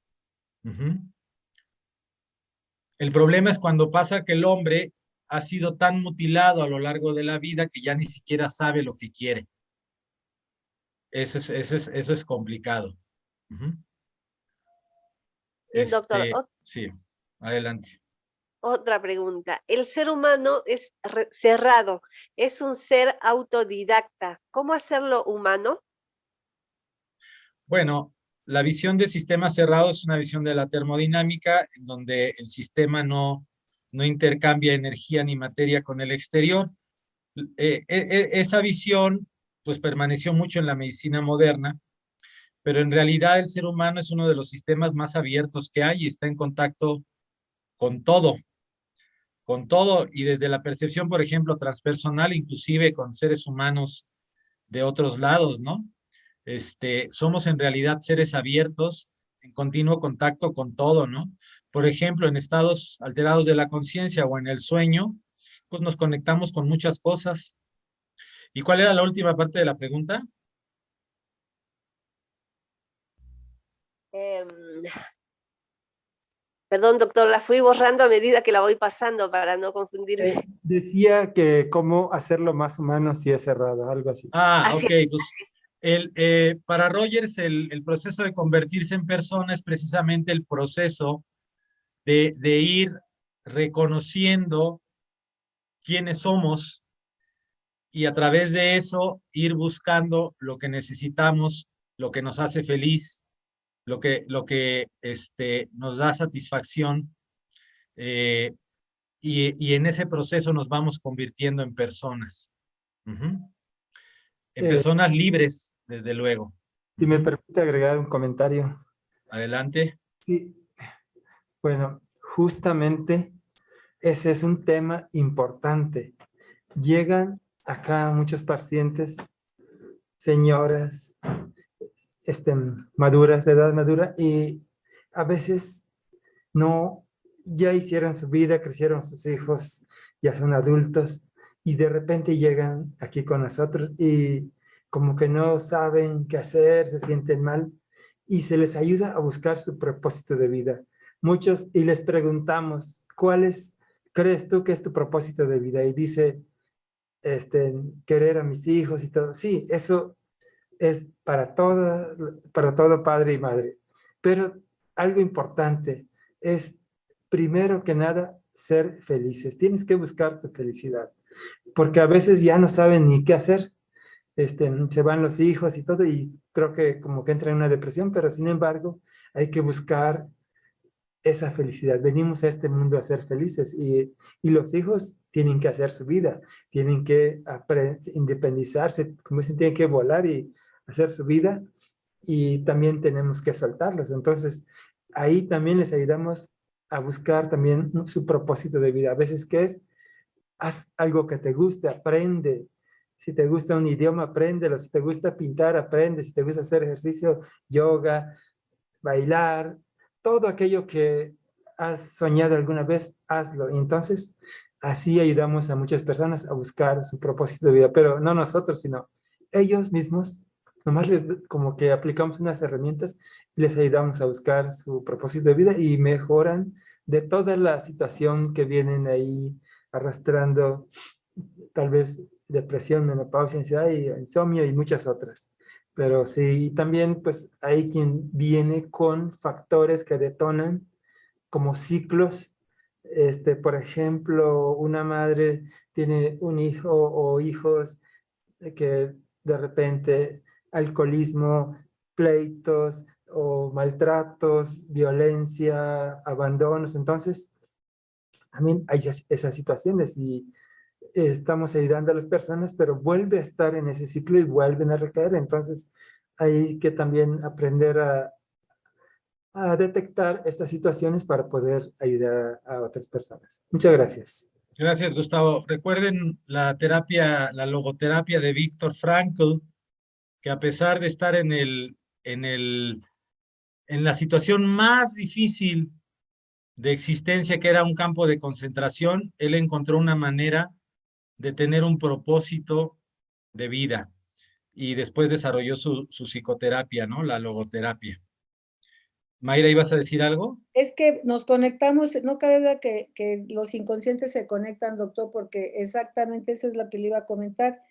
El problema es cuando pasa que el hombre ha sido tan mutilado a lo largo de la vida que ya ni siquiera sabe lo que quiere. Eso es complicado. Bien, doctor. Sí, adelante. Otra pregunta. El ser humano es cerrado, es un ser autodidacta. ¿Cómo hacerlo humano? Bueno, la visión de sistemas cerrados es una visión de la termodinámica, en donde el sistema no intercambia energía ni materia con el exterior. Esa visión pues permaneció mucho en la medicina moderna, pero en realidad el ser humano es uno de los sistemas más abiertos que hay y está en contacto con todo, y desde la percepción, por ejemplo, transpersonal, inclusive con seres humanos de otros lados, ¿no? Somos en realidad seres abiertos, en continuo contacto con todo, ¿no? Por ejemplo, en estados alterados de la conciencia o en el sueño, pues nos conectamos con muchas cosas. ¿Y cuál era la última parte de la pregunta? Perdón, doctor, la fui borrando a medida que la voy pasando para no confundirme. Decía que cómo hacerlo más humano si es cerrado, algo así. Así Ok, pues para Rogers el proceso de convertirse en persona es precisamente el proceso de ir reconociendo quiénes somos y a través de eso ir buscando lo que necesitamos, lo que nos hace feliz, lo que nos da satisfacción, y en ese proceso nos vamos convirtiendo en personas. En personas libres, desde luego. Si me permite agregar un comentario. Adelante. Sí, bueno, justamente ese es un tema importante. Llegan acá muchos pacientes, señoras maduras, de edad madura, y a veces no, ya hicieron su vida, crecieron sus hijos, ya son adultos, y de repente llegan aquí con nosotros y como que no saben qué hacer, se sienten mal, y se les ayuda a buscar su propósito de vida. Muchos, y les preguntamos, crees tú que es tu propósito de vida? Y dice, querer a mis hijos y todo. Sí, eso es para todo padre y madre. Pero algo importante es, primero que nada, ser felices. Tienes que buscar tu felicidad, porque a veces ya no saben ni qué hacer. Se van los hijos y todo, y creo que como que entra en una depresión, pero sin embargo, hay que buscar esa felicidad. Venimos a este mundo a ser felices, y los hijos tienen que hacer su vida, tienen que independizarse, como dicen, tienen que volar y hacer su vida, y también tenemos que soltarlos. Entonces, ahí también les ayudamos a buscar también su propósito de vida. A veces, ¿qué es? Haz algo que te guste, aprende, Si te gusta un idioma, apréndelo. Si te gusta pintar, aprende. Si te gusta hacer ejercicio, yoga, bailar, todo aquello que has soñado alguna vez, hazlo. Y entonces, así ayudamos a muchas personas a buscar su propósito de vida, pero no nosotros, sino ellos mismos. Nomás como que aplicamos unas herramientas y les ayudamos a buscar su propósito de vida y mejoran de toda la situación que vienen ahí arrastrando, tal vez depresión, menopausia, ansiedad y insomnio y muchas otras. Pero sí, también pues hay quien viene con factores que detonan como ciclos. Por ejemplo, una madre tiene un hijo o hijos que de repente alcoholismo, pleitos o maltratos, violencia, abandonos. Entonces, también hay esas situaciones y estamos ayudando a las personas, pero vuelve a estar en ese ciclo y vuelven a recaer. Entonces, hay que también aprender a detectar estas situaciones para poder ayudar a otras personas. Muchas gracias. Gracias, Gustavo. Recuerden la terapia, la logoterapia de Viktor Frankl, que a pesar de estar en la situación más difícil de existencia, que era un campo de concentración, él encontró una manera de tener un propósito de vida y después desarrolló su psicoterapia, ¿no? La logoterapia. Mayra, ¿ibas a decir algo? Es que nos conectamos, no cabe duda que los inconscientes se conectan, doctor, porque exactamente eso es lo que le iba a comentar,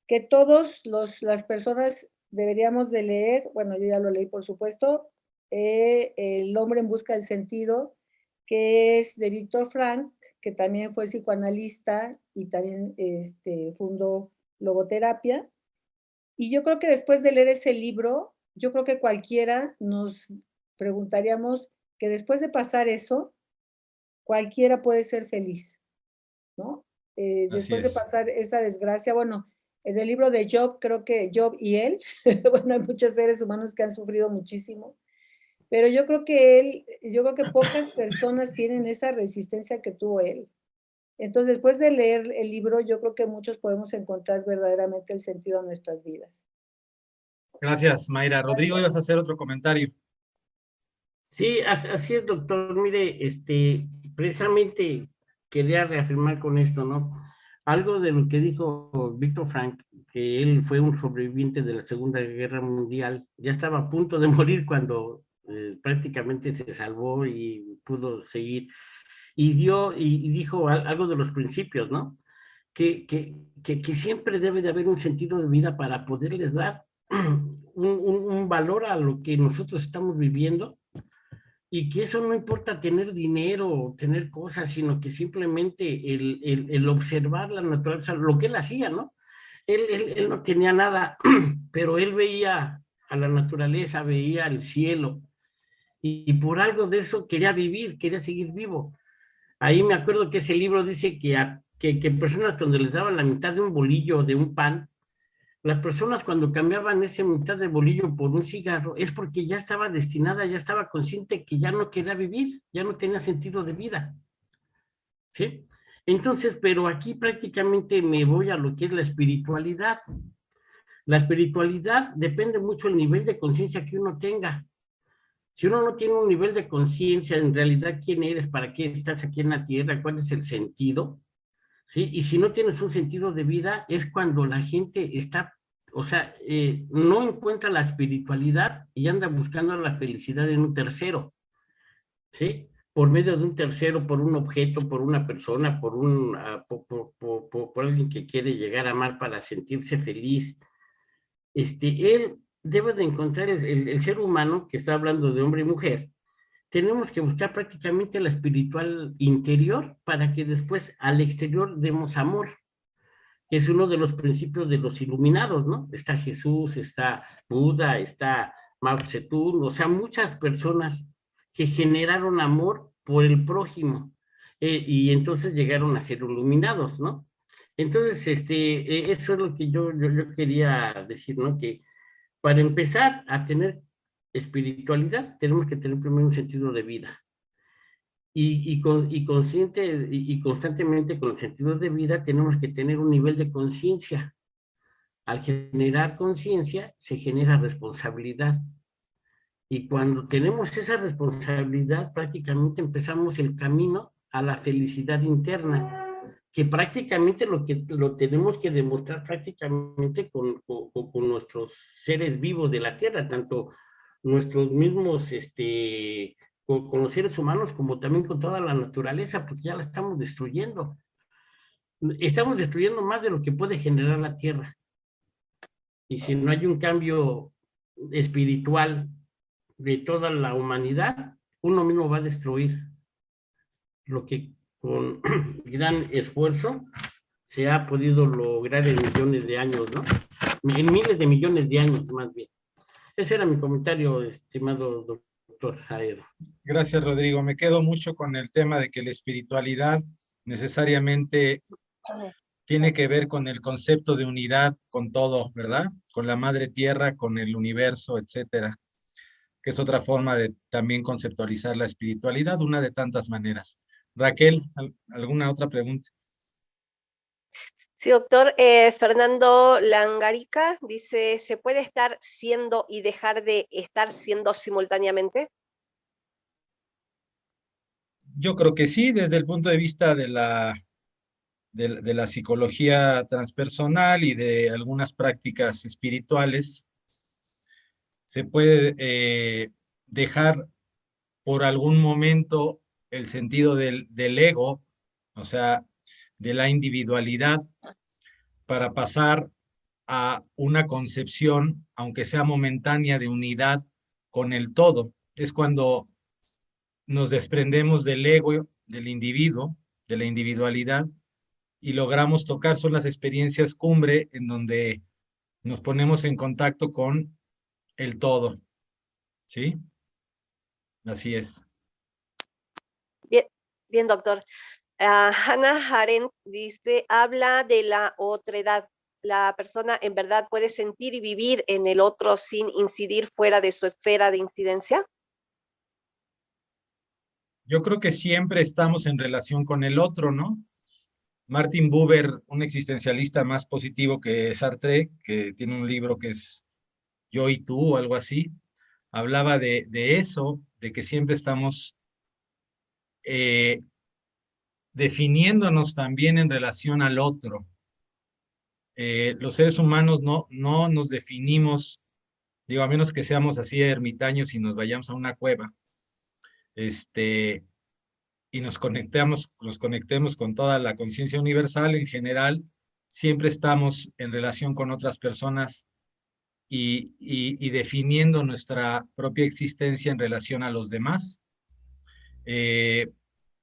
que todos las personas deberíamos de leer, bueno, yo ya lo leí por supuesto, El hombre en busca del sentido, que es de Viktor Frankl, que también fue psicoanalista y también fundó logoterapia. Y yo creo que después de leer ese libro, yo creo que cualquiera nos preguntaríamos que después de pasar eso, cualquiera puede ser feliz, ¿no? Después de pasar esa desgracia, bueno, en el libro de Job, creo que Job y él, bueno, hay muchos seres humanos que han sufrido muchísimo, pero yo creo que pocas personas tienen esa resistencia que tuvo él. Entonces, después de leer el libro, yo creo que muchos podemos encontrar verdaderamente el sentido a nuestras vidas. Gracias, Mayra. Rodrigo, ibas a hacer otro comentario. Sí, así es, doctor. Mire, precisamente quería reafirmar con esto, ¿no? Algo de lo que dijo Viktor Frankl, que él fue un sobreviviente de la Segunda Guerra Mundial, ya estaba a punto de morir cuando prácticamente se salvó y pudo seguir, y dijo algo de los principios, ¿no? Que siempre debe de haber un sentido de vida para poderles dar un valor a lo que nosotros estamos viviendo, y que eso no importa tener dinero o tener cosas, sino que simplemente el observar la naturaleza, lo que él hacía, ¿no? Él no tenía nada, pero él veía a la naturaleza, veía el cielo, y por algo de eso quería vivir, quería seguir vivo. Ahí me acuerdo que ese libro dice que personas cuando les daban la mitad de un bolillo o de un pan, las personas cuando cambiaban esa mitad de bolillo por un cigarro es porque ya estaba destinada, ya estaba consciente que ya no quería vivir, ya no tenía sentido de vida. ¿Sí? Entonces, pero aquí prácticamente me voy a lo que es la espiritualidad. La espiritualidad depende mucho del nivel de conciencia que uno tenga. Si uno no tiene un nivel de conciencia, en realidad, quién eres, para qué estás aquí en la tierra, cuál es el sentido, ¿sí? Y si no tienes un sentido de vida, es cuando la gente está, o sea, no encuentra la espiritualidad y anda buscando la felicidad en un tercero, ¿sí? Por medio de un tercero, por un objeto, por una persona, por alguien que quiere llegar a amar para sentirse feliz. Él debe de encontrar el ser humano, que está hablando de hombre y mujer. Tenemos que buscar prácticamente la espiritual interior para que después al exterior demos amor, que es uno de los principios de los iluminados, ¿no? Está Jesús, está Buda, está Mao Zedong, o sea, muchas personas que generaron amor por el prójimo, y entonces llegaron a ser iluminados, ¿no? Entonces, eso es lo que yo quería decir, ¿no? Que para empezar a tener espiritualidad, tenemos que tener primero un sentido de vida. Consciente y constantemente con el sentido de vida tenemos que tener un nivel de conciencia. Al generar conciencia, se genera responsabilidad. Y cuando tenemos esa responsabilidad, prácticamente empezamos el camino a la felicidad interna, que prácticamente lo tenemos que demostrar prácticamente con nuestros seres vivos de la Tierra, tanto nuestros mismos, con los seres humanos, como también con toda la naturaleza, porque ya la estamos destruyendo. Estamos destruyendo más de lo que puede generar la Tierra. Y si no hay un cambio espiritual de toda la humanidad, uno mismo va a destruir lo que con gran esfuerzo se ha podido lograr en millones de años, ¿no? En miles de millones de años, más bien. Ese era mi comentario, estimado doctor Jaero. Gracias, Rodrigo. Me quedo mucho con el tema de que la espiritualidad necesariamente tiene que ver con el concepto de unidad con todo, ¿verdad? Con la madre tierra, con el universo, etcétera, que es otra forma de también conceptualizar la espiritualidad, una de tantas maneras. Raquel, ¿alguna otra pregunta? Sí, doctor. Fernando Langarica dice, ¿se puede estar siendo y dejar de estar siendo simultáneamente? Yo creo que sí, desde el punto de vista de la psicología transpersonal y de algunas prácticas espirituales, se puede dejar por algún momento el sentido del ego, o sea, de la individualidad, para pasar a una concepción, aunque sea momentánea, de unidad con el todo. Es cuando nos desprendemos del ego, del individuo, de la individualidad, y logramos tocar, son las experiencias cumbre en donde nos ponemos en contacto con el todo. ¿Sí? Así es. Bien, bien, doctor. Hannah Arendt dice, habla de la otredad. La persona en verdad puede sentir y vivir en el otro sin incidir fuera de su esfera de incidencia. Yo creo que siempre estamos en relación con el otro, ¿no? Martin Buber, un existencialista más positivo que Sartre, que tiene un libro que es Yo y tú o algo así, hablaba de eso, de que siempre estamos definiéndonos también en relación al otro. Los seres humanos no nos definimos, digo, a menos que seamos así ermitaños y nos vayamos a una cueva, y nos conectemos con toda la conciencia universal en general, siempre estamos en relación con otras personas y definiendo nuestra propia existencia en relación a los demás.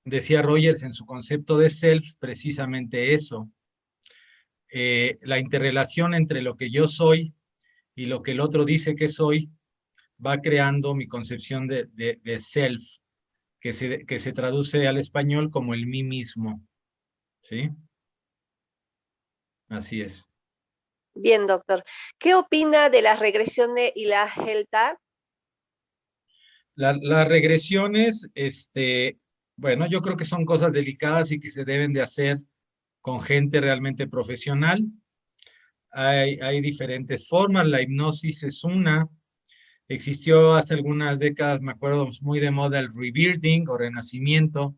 Decía Rogers en su concepto de self precisamente eso, la interrelación entre lo que yo soy y lo que el otro dice que soy va creando mi concepción de self, que se traduce al español como el mí mismo. ¿Sí? Así es. Bien, doctor. ¿Qué opina de las regresiones y la Helta? Las regresiones, bueno, yo creo que son cosas delicadas y que se deben de hacer con gente realmente profesional. Hay diferentes formas, la hipnosis es una. Existió hace algunas décadas, me acuerdo, muy de moda el rebirthing o renacimiento,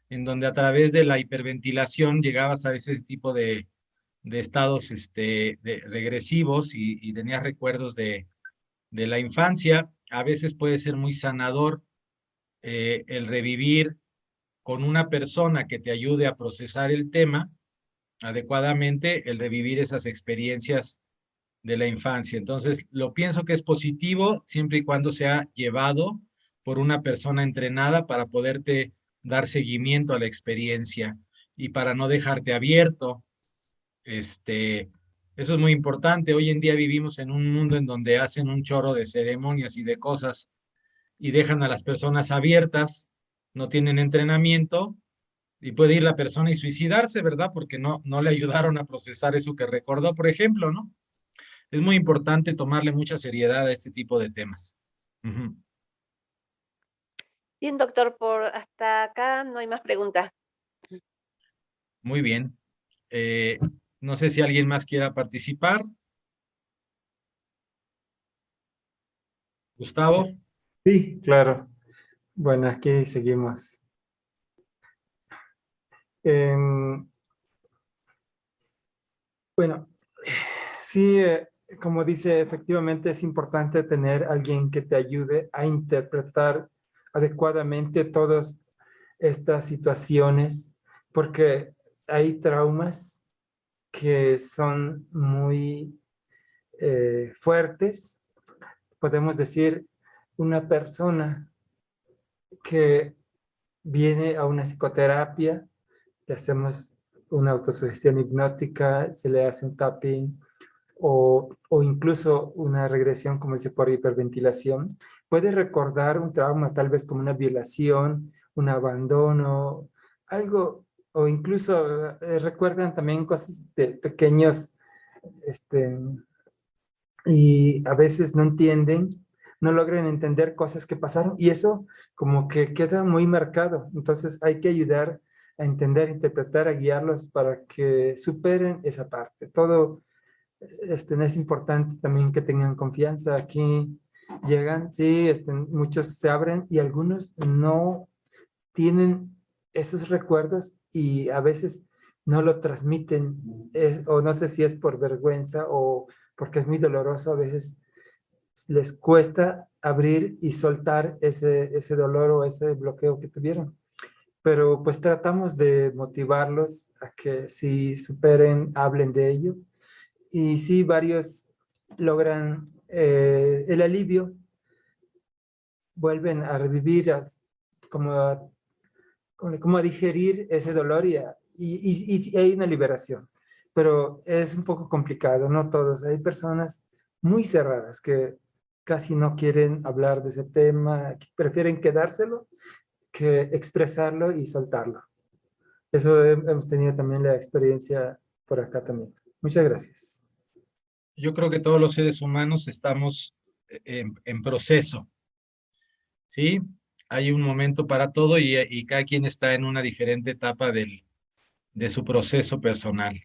en donde a través de la hiperventilación llegabas a ese tipo de estados regresivos y tenías recuerdos de la infancia. A veces puede ser muy sanador el revivir con una persona que te ayude a procesar el tema adecuadamente, el revivir esas experiencias de la infancia. Entonces, lo pienso que es positivo siempre y cuando sea llevado por una persona entrenada para poderte dar seguimiento a la experiencia y para no dejarte abierto. Eso es muy importante. Hoy en día vivimos en un mundo en donde hacen un chorro de ceremonias y de cosas y dejan a las personas abiertas, no tienen entrenamiento y puede ir la persona y suicidarse, ¿verdad? Porque no le ayudaron a procesar eso que recordó, por ejemplo, ¿no? Es muy importante tomarle mucha seriedad a este tipo de temas. Ujú. Bien, doctor, por hasta acá no hay más preguntas. Muy bien. No sé si alguien más quiera participar. Gustavo. Sí, claro. Bueno, aquí seguimos. Bueno, sí, como dice, efectivamente es importante tener alguien que te ayude a interpretar adecuadamente todas estas situaciones, porque hay traumas que son muy fuertes. Podemos decir, una persona que viene a una psicoterapia, le hacemos una autosugestión hipnótica, se le hace un tapping o incluso una regresión, como dice, por hiperventilación, puede recordar un trauma tal vez como una violación, un abandono, algo, o incluso recuerdan también cosas de pequeños, y a veces no entienden, no logran entender cosas que pasaron y eso como que queda muy marcado. Entonces hay que ayudar a entender, interpretar, a guiarlos para que superen esa parte. Todo es importante también que tengan confianza. Aquí llegan, sí, muchos se abren y algunos no tienen esos recuerdos y a veces no lo transmiten, o no sé si es por vergüenza o porque es muy doloroso, a veces les cuesta abrir y soltar ese dolor o ese bloqueo que tuvieron. Pero pues tratamos de motivarlos a que si superen, hablen de ello. Y sí, varios logran el alivio, vuelven a revivir, como como a digerir ese dolor y hay una liberación. Pero es un poco complicado, no todos. Hay personas muy cerradas que casi no quieren hablar de ese tema, que prefieren quedárselo que expresarlo y soltarlo. Eso hemos tenido también la experiencia por acá también. Muchas gracias. Yo creo que todos los seres humanos estamos en proceso, ¿sí? Hay un momento para todo y cada quien está en una diferente etapa de su proceso personal.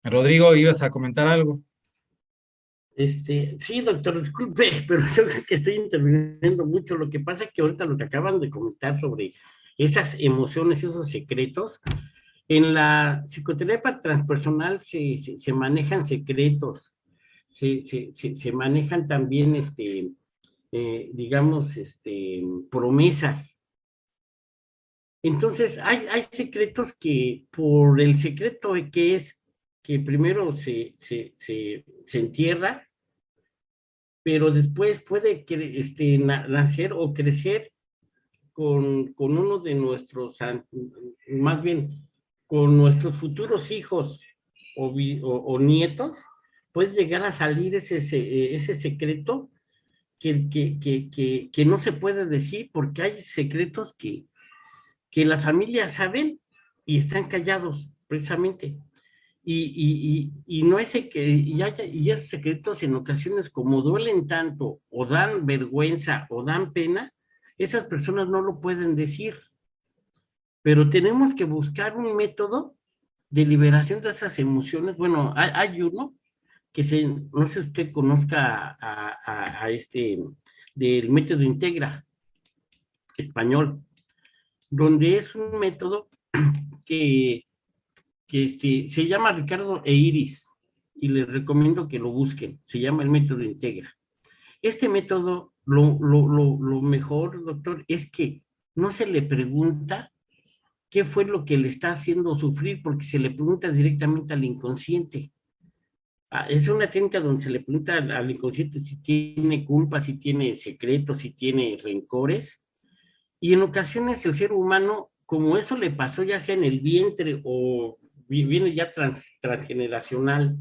Rodrigo, ¿ibas a comentar algo? Sí, doctor, disculpe, pero yo creo que estoy interviniendo mucho. Lo que pasa es que ahorita lo que acaban de comentar sobre esas emociones, esos secretos, en la psicoterapia transpersonal se manejan secretos, se manejan también, digamos, promesas. Entonces, hay secretos que por el secreto que es que primero se entierra, pero después puede nacer o crecer con uno de nuestros, más bien, con nuestros futuros hijos o nietos, puede llegar a salir ese secreto que no se puede decir, porque hay secretos que las familias saben y están callados, precisamente. Y no es que y esos secretos en ocasiones como duelen tanto o dan vergüenza o dan pena, esas personas no lo pueden decir, pero tenemos que buscar un método de liberación de esas emociones. Bueno, hay uno que no sé si usted conozca a del método Integra español, donde es un método que se llama Ricardo e Iris, y les recomiendo que lo busquen. Se llama el método Integra. Este método, lo mejor, doctor, es que no se le pregunta qué fue lo que le está haciendo sufrir, porque se le pregunta directamente al inconsciente. Es una técnica donde se le pregunta al inconsciente si tiene culpa, si tiene secretos, si tiene rencores, y en ocasiones el ser humano, como eso le pasó ya sea en el vientre o viene ya transgeneracional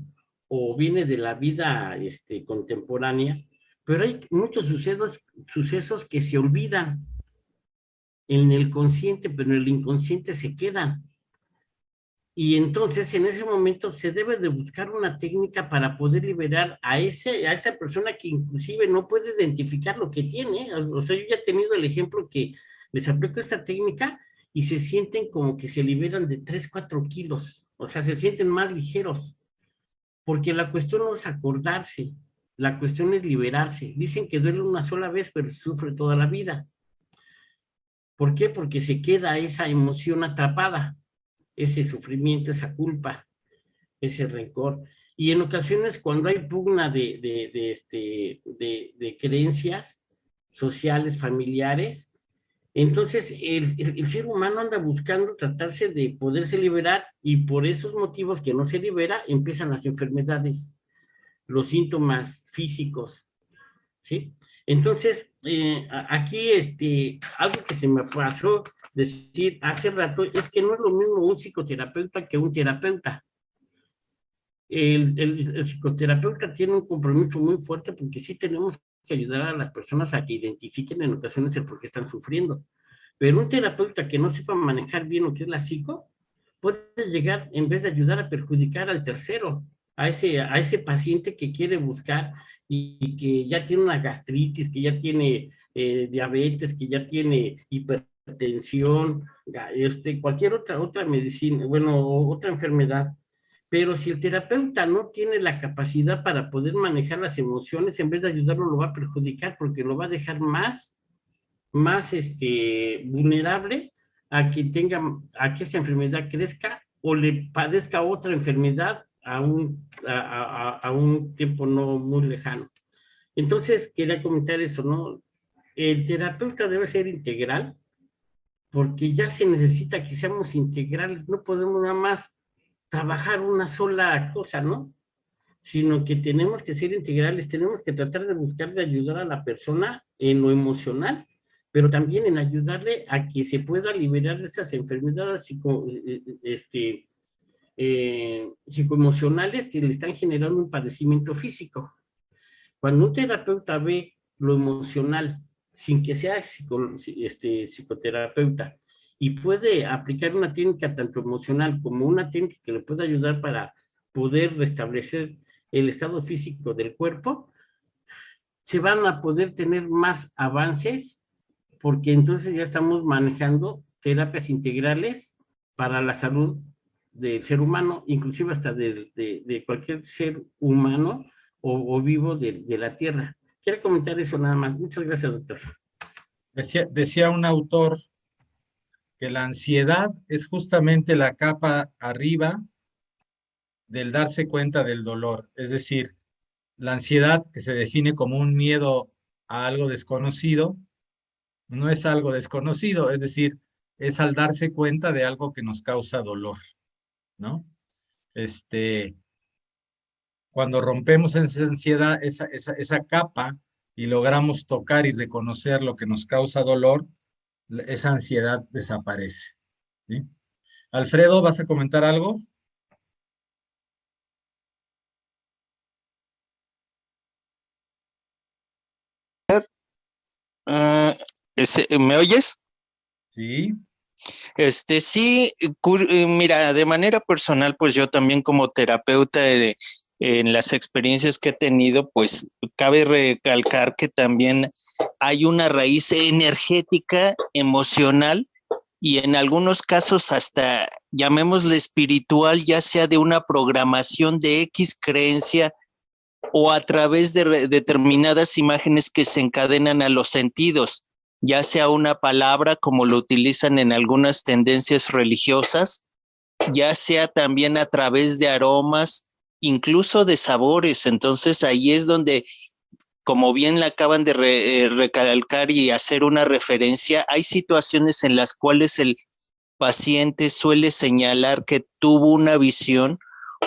o viene de la vida contemporánea, pero hay muchos sucesos que se olvidan en el consciente, pero en el inconsciente se quedan. Y entonces en ese momento se debe de buscar una técnica para poder liberar a esa persona que inclusive no puede identificar lo que tiene. O sea, yo ya he tenido el ejemplo que les aplico esta técnica y se sienten como que se liberan de 3, 4 kilos. O sea, se sienten más ligeros. Porque la cuestión no es acordarse. La cuestión es liberarse. Dicen que duele una sola vez, pero se sufre toda la vida. ¿Por qué? Porque se queda esa emoción atrapada, ese sufrimiento, esa culpa, ese rencor. Y en ocasiones cuando hay pugna de creencias sociales, familiares, entonces el ser humano anda buscando tratarse de poderse liberar, y por esos motivos que no se libera empiezan las enfermedades, los síntomas físicos, ¿sí? Entonces, aquí algo que se me pasó decir hace rato es que no es lo mismo un psicoterapeuta que un terapeuta. El psicoterapeuta tiene un compromiso muy fuerte, porque sí tenemos que ayudar a las personas a que identifiquen en ocasiones el por qué están sufriendo. Pero un terapeuta que no sepa manejar bien lo que es la psico, puede llegar, en vez de ayudar, a perjudicar al tercero, a ese paciente que quiere buscar y que ya tiene una gastritis, que ya tiene diabetes, que ya tiene hipertensión, cualquier otra medicina, bueno, otra enfermedad. Pero si el terapeuta no tiene la capacidad para poder manejar las emociones, en vez de ayudarlo, lo va a perjudicar, porque lo va a dejar más vulnerable a que esa enfermedad crezca o le padezca otra enfermedad a un tiempo no muy lejano. Entonces, quería comentar eso, ¿no? El terapeuta debe ser integral, porque ya se necesita que seamos integrales. No podemos nada más trabajar una sola cosa, ¿no? Sino que tenemos que ser integrales, tenemos que tratar de buscar de ayudar a la persona en lo emocional, pero también en ayudarle a que se pueda liberar de esas enfermedades psicoemocionales que le están generando un padecimiento físico. Cuando un terapeuta ve lo emocional, sin que sea psicoterapeuta, y puede aplicar una técnica tanto emocional como una técnica que le pueda ayudar para poder restablecer el estado físico del cuerpo, se van a poder tener más avances, porque entonces ya estamos manejando terapias integrales para la salud del ser humano, inclusive hasta de cualquier ser humano o vivo de la Tierra. Quiero comentar eso nada más. Muchas gracias, doctor. Decía un autor que la ansiedad es justamente la capa arriba del darse cuenta del dolor. Es decir, la ansiedad, que se define como un miedo a algo desconocido, no es algo desconocido, es decir, es al darse cuenta de algo que nos causa dolor, ¿no? Cuando rompemos esa ansiedad, esa capa, y logramos tocar y reconocer lo que nos causa dolor, esa ansiedad desaparece, ¿sí? Alfredo, ¿vas a comentar algo? ¿Me oyes? Sí. Sí, mira, de manera personal, pues yo también como terapeuta, en las experiencias que he tenido, pues cabe recalcar que también hay una raíz energética, emocional, y en algunos casos hasta, llamémosle espiritual, ya sea de una programación de X creencia o a través de determinadas imágenes que se encadenan a los sentidos, ya sea una palabra como lo utilizan en algunas tendencias religiosas, ya sea también a través de aromas, incluso de sabores. Entonces ahí es donde, como bien le acaban de recalcar y hacer una referencia, hay situaciones en las cuales el paciente suele señalar que tuvo una visión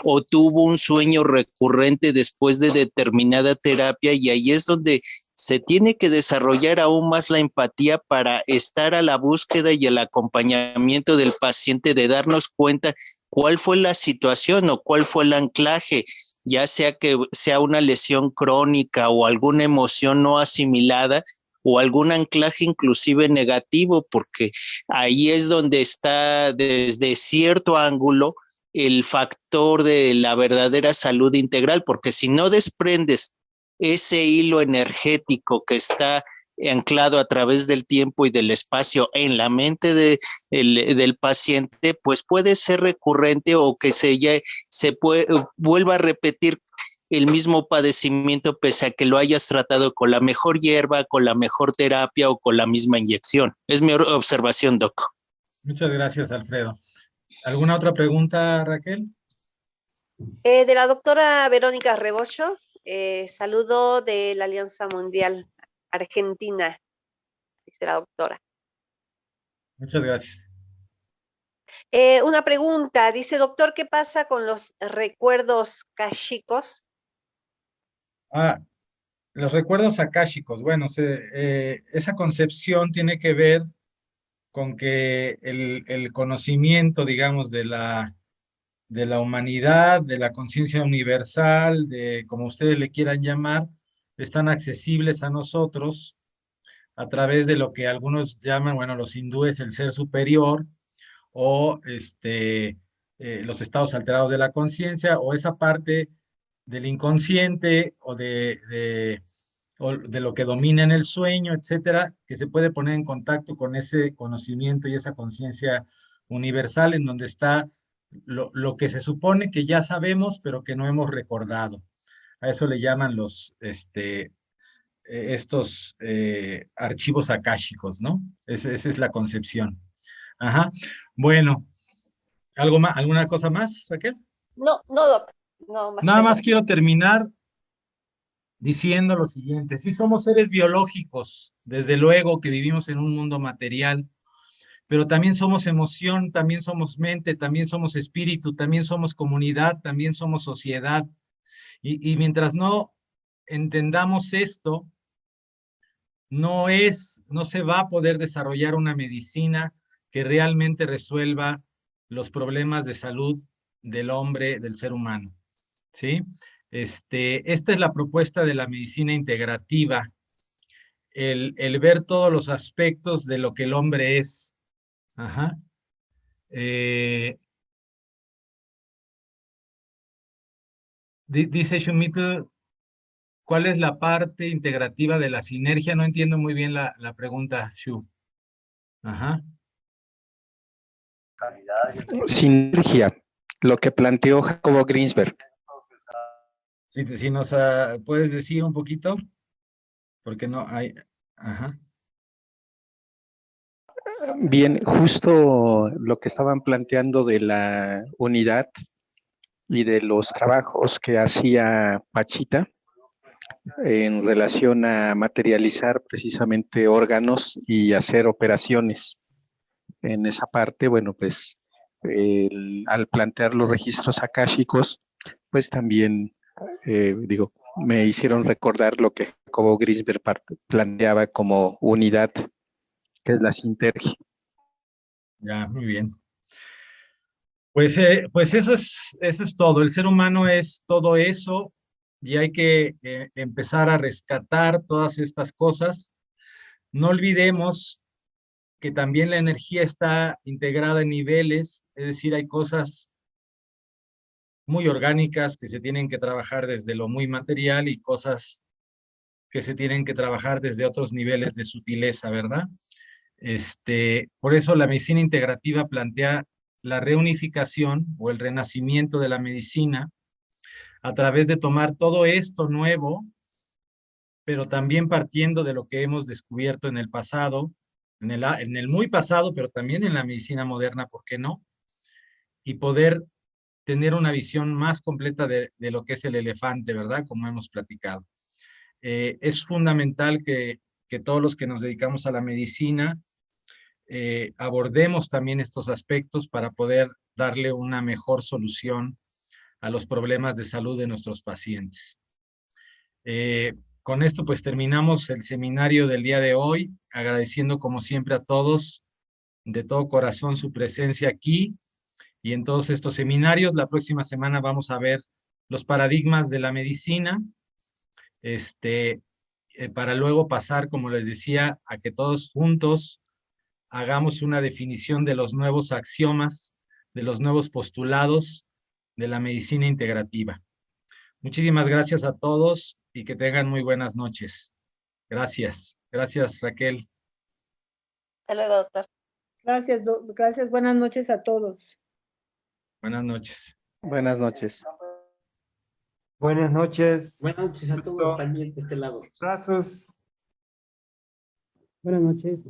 o tuvo un sueño recurrente después de determinada terapia, y ahí es donde se tiene que desarrollar aún más la empatía para estar a la búsqueda y el acompañamiento del paciente, de darnos cuenta cuál fue la situación o cuál fue el anclaje, ya sea que sea una lesión crónica o alguna emoción no asimilada o algún anclaje inclusive negativo, porque ahí es donde está desde cierto ángulo el factor de la verdadera salud integral, porque si no desprendes ese hilo energético que está anclado a través del tiempo y del espacio en la mente del paciente, pues puede ser recurrente o que se vuelva a repetir el mismo padecimiento pese a que lo hayas tratado con la mejor hierba, con la mejor terapia o con la misma inyección. Es mi observación, Doc. Muchas gracias, Alfredo. ¿Alguna otra pregunta, Raquel? De la doctora Verónica Rebollo, saludo de la Alianza Mundial Argentina, dice la doctora. Muchas gracias. Una pregunta, dice doctor, ¿qué pasa con los recuerdos káshicos? Los recuerdos akáshicos. Bueno, esa concepción tiene que ver con que el conocimiento, digamos, de la humanidad, de la conciencia universal, de como ustedes le quieran llamar, están accesibles a nosotros a través de lo que algunos llaman, bueno, los hindúes, el ser superior, o los estados alterados de la conciencia, o esa parte del inconsciente, o de lo que domina en el sueño, etcétera, que se puede poner en contacto con ese conocimiento y esa conciencia universal en donde está lo que se supone que ya sabemos, pero que no hemos recordado. A eso le llaman estos archivos akáshicos, ¿no? Esa es la concepción. Ajá. Bueno, ¿algo más, alguna cosa más, Raquel? No, no, doc. No, más Nada más preguntas. quiero terminar diciendo lo siguiente. Sí somos seres biológicos, desde luego que vivimos en un mundo material, pero también somos emoción, también somos mente, también somos espíritu, también somos comunidad, también somos sociedad. Y mientras no entendamos esto, no se va a poder desarrollar una medicina que realmente resuelva los problemas de salud del hombre, del ser humano, ¿sí? Esta es la propuesta de la medicina integrativa, el ver todos los aspectos de lo que el hombre es. Ajá. Dice Shumito, ¿cuál es la parte integrativa de la sinergia? No entiendo muy bien la pregunta, Shu. Ajá. Sinergia, lo que planteó Jacobo Greensberg. Si nos puedes decir un poquito, porque no hay. Ajá. Bien, justo lo que estaban planteando de la unidad y de los trabajos que hacía Pachita en relación a materializar precisamente órganos y hacer operaciones. En esa parte, bueno, pues al plantear los registros akáshicos, pues también, me hicieron recordar lo que Jacobo Greensberg planteaba como unidad, que es la sinergia. Ya, muy bien. Pues eso es todo. El ser humano es todo eso y hay que empezar a rescatar todas estas cosas. No olvidemos que también la energía está integrada en niveles, es decir, hay cosas muy orgánicas que se tienen que trabajar desde lo muy material y cosas que se tienen que trabajar desde otros niveles de sutileza, ¿verdad? Por eso la medicina integrativa plantea la reunificación o el renacimiento de la medicina a través de tomar todo esto nuevo, pero también partiendo de lo que hemos descubierto en el pasado, en el muy pasado, pero también en la medicina moderna, ¿por qué no? Y poder tener una visión más completa de lo que es el elefante, ¿verdad? Como hemos platicado. Es fundamental que todos los que nos dedicamos a la medicina abordemos también estos aspectos para poder darle una mejor solución a los problemas de salud de nuestros pacientes. Con esto pues terminamos el seminario del día de hoy, agradeciendo como siempre a todos de todo corazón su presencia aquí y en todos estos seminarios. La próxima semana vamos a ver los paradigmas de la medicina, para luego pasar, como les decía, a que todos juntos hagamos una definición de los nuevos axiomas, de los nuevos postulados de la medicina integrativa. Muchísimas gracias a todos y que tengan muy buenas noches. Gracias. Gracias, Raquel. Hasta luego, doctor. Gracias, gracias. Buenas noches a todos. Buenas noches. Buenas noches. Buenas noches. Buenas noches a todos también de este lado. Abrazos. Buenas noches.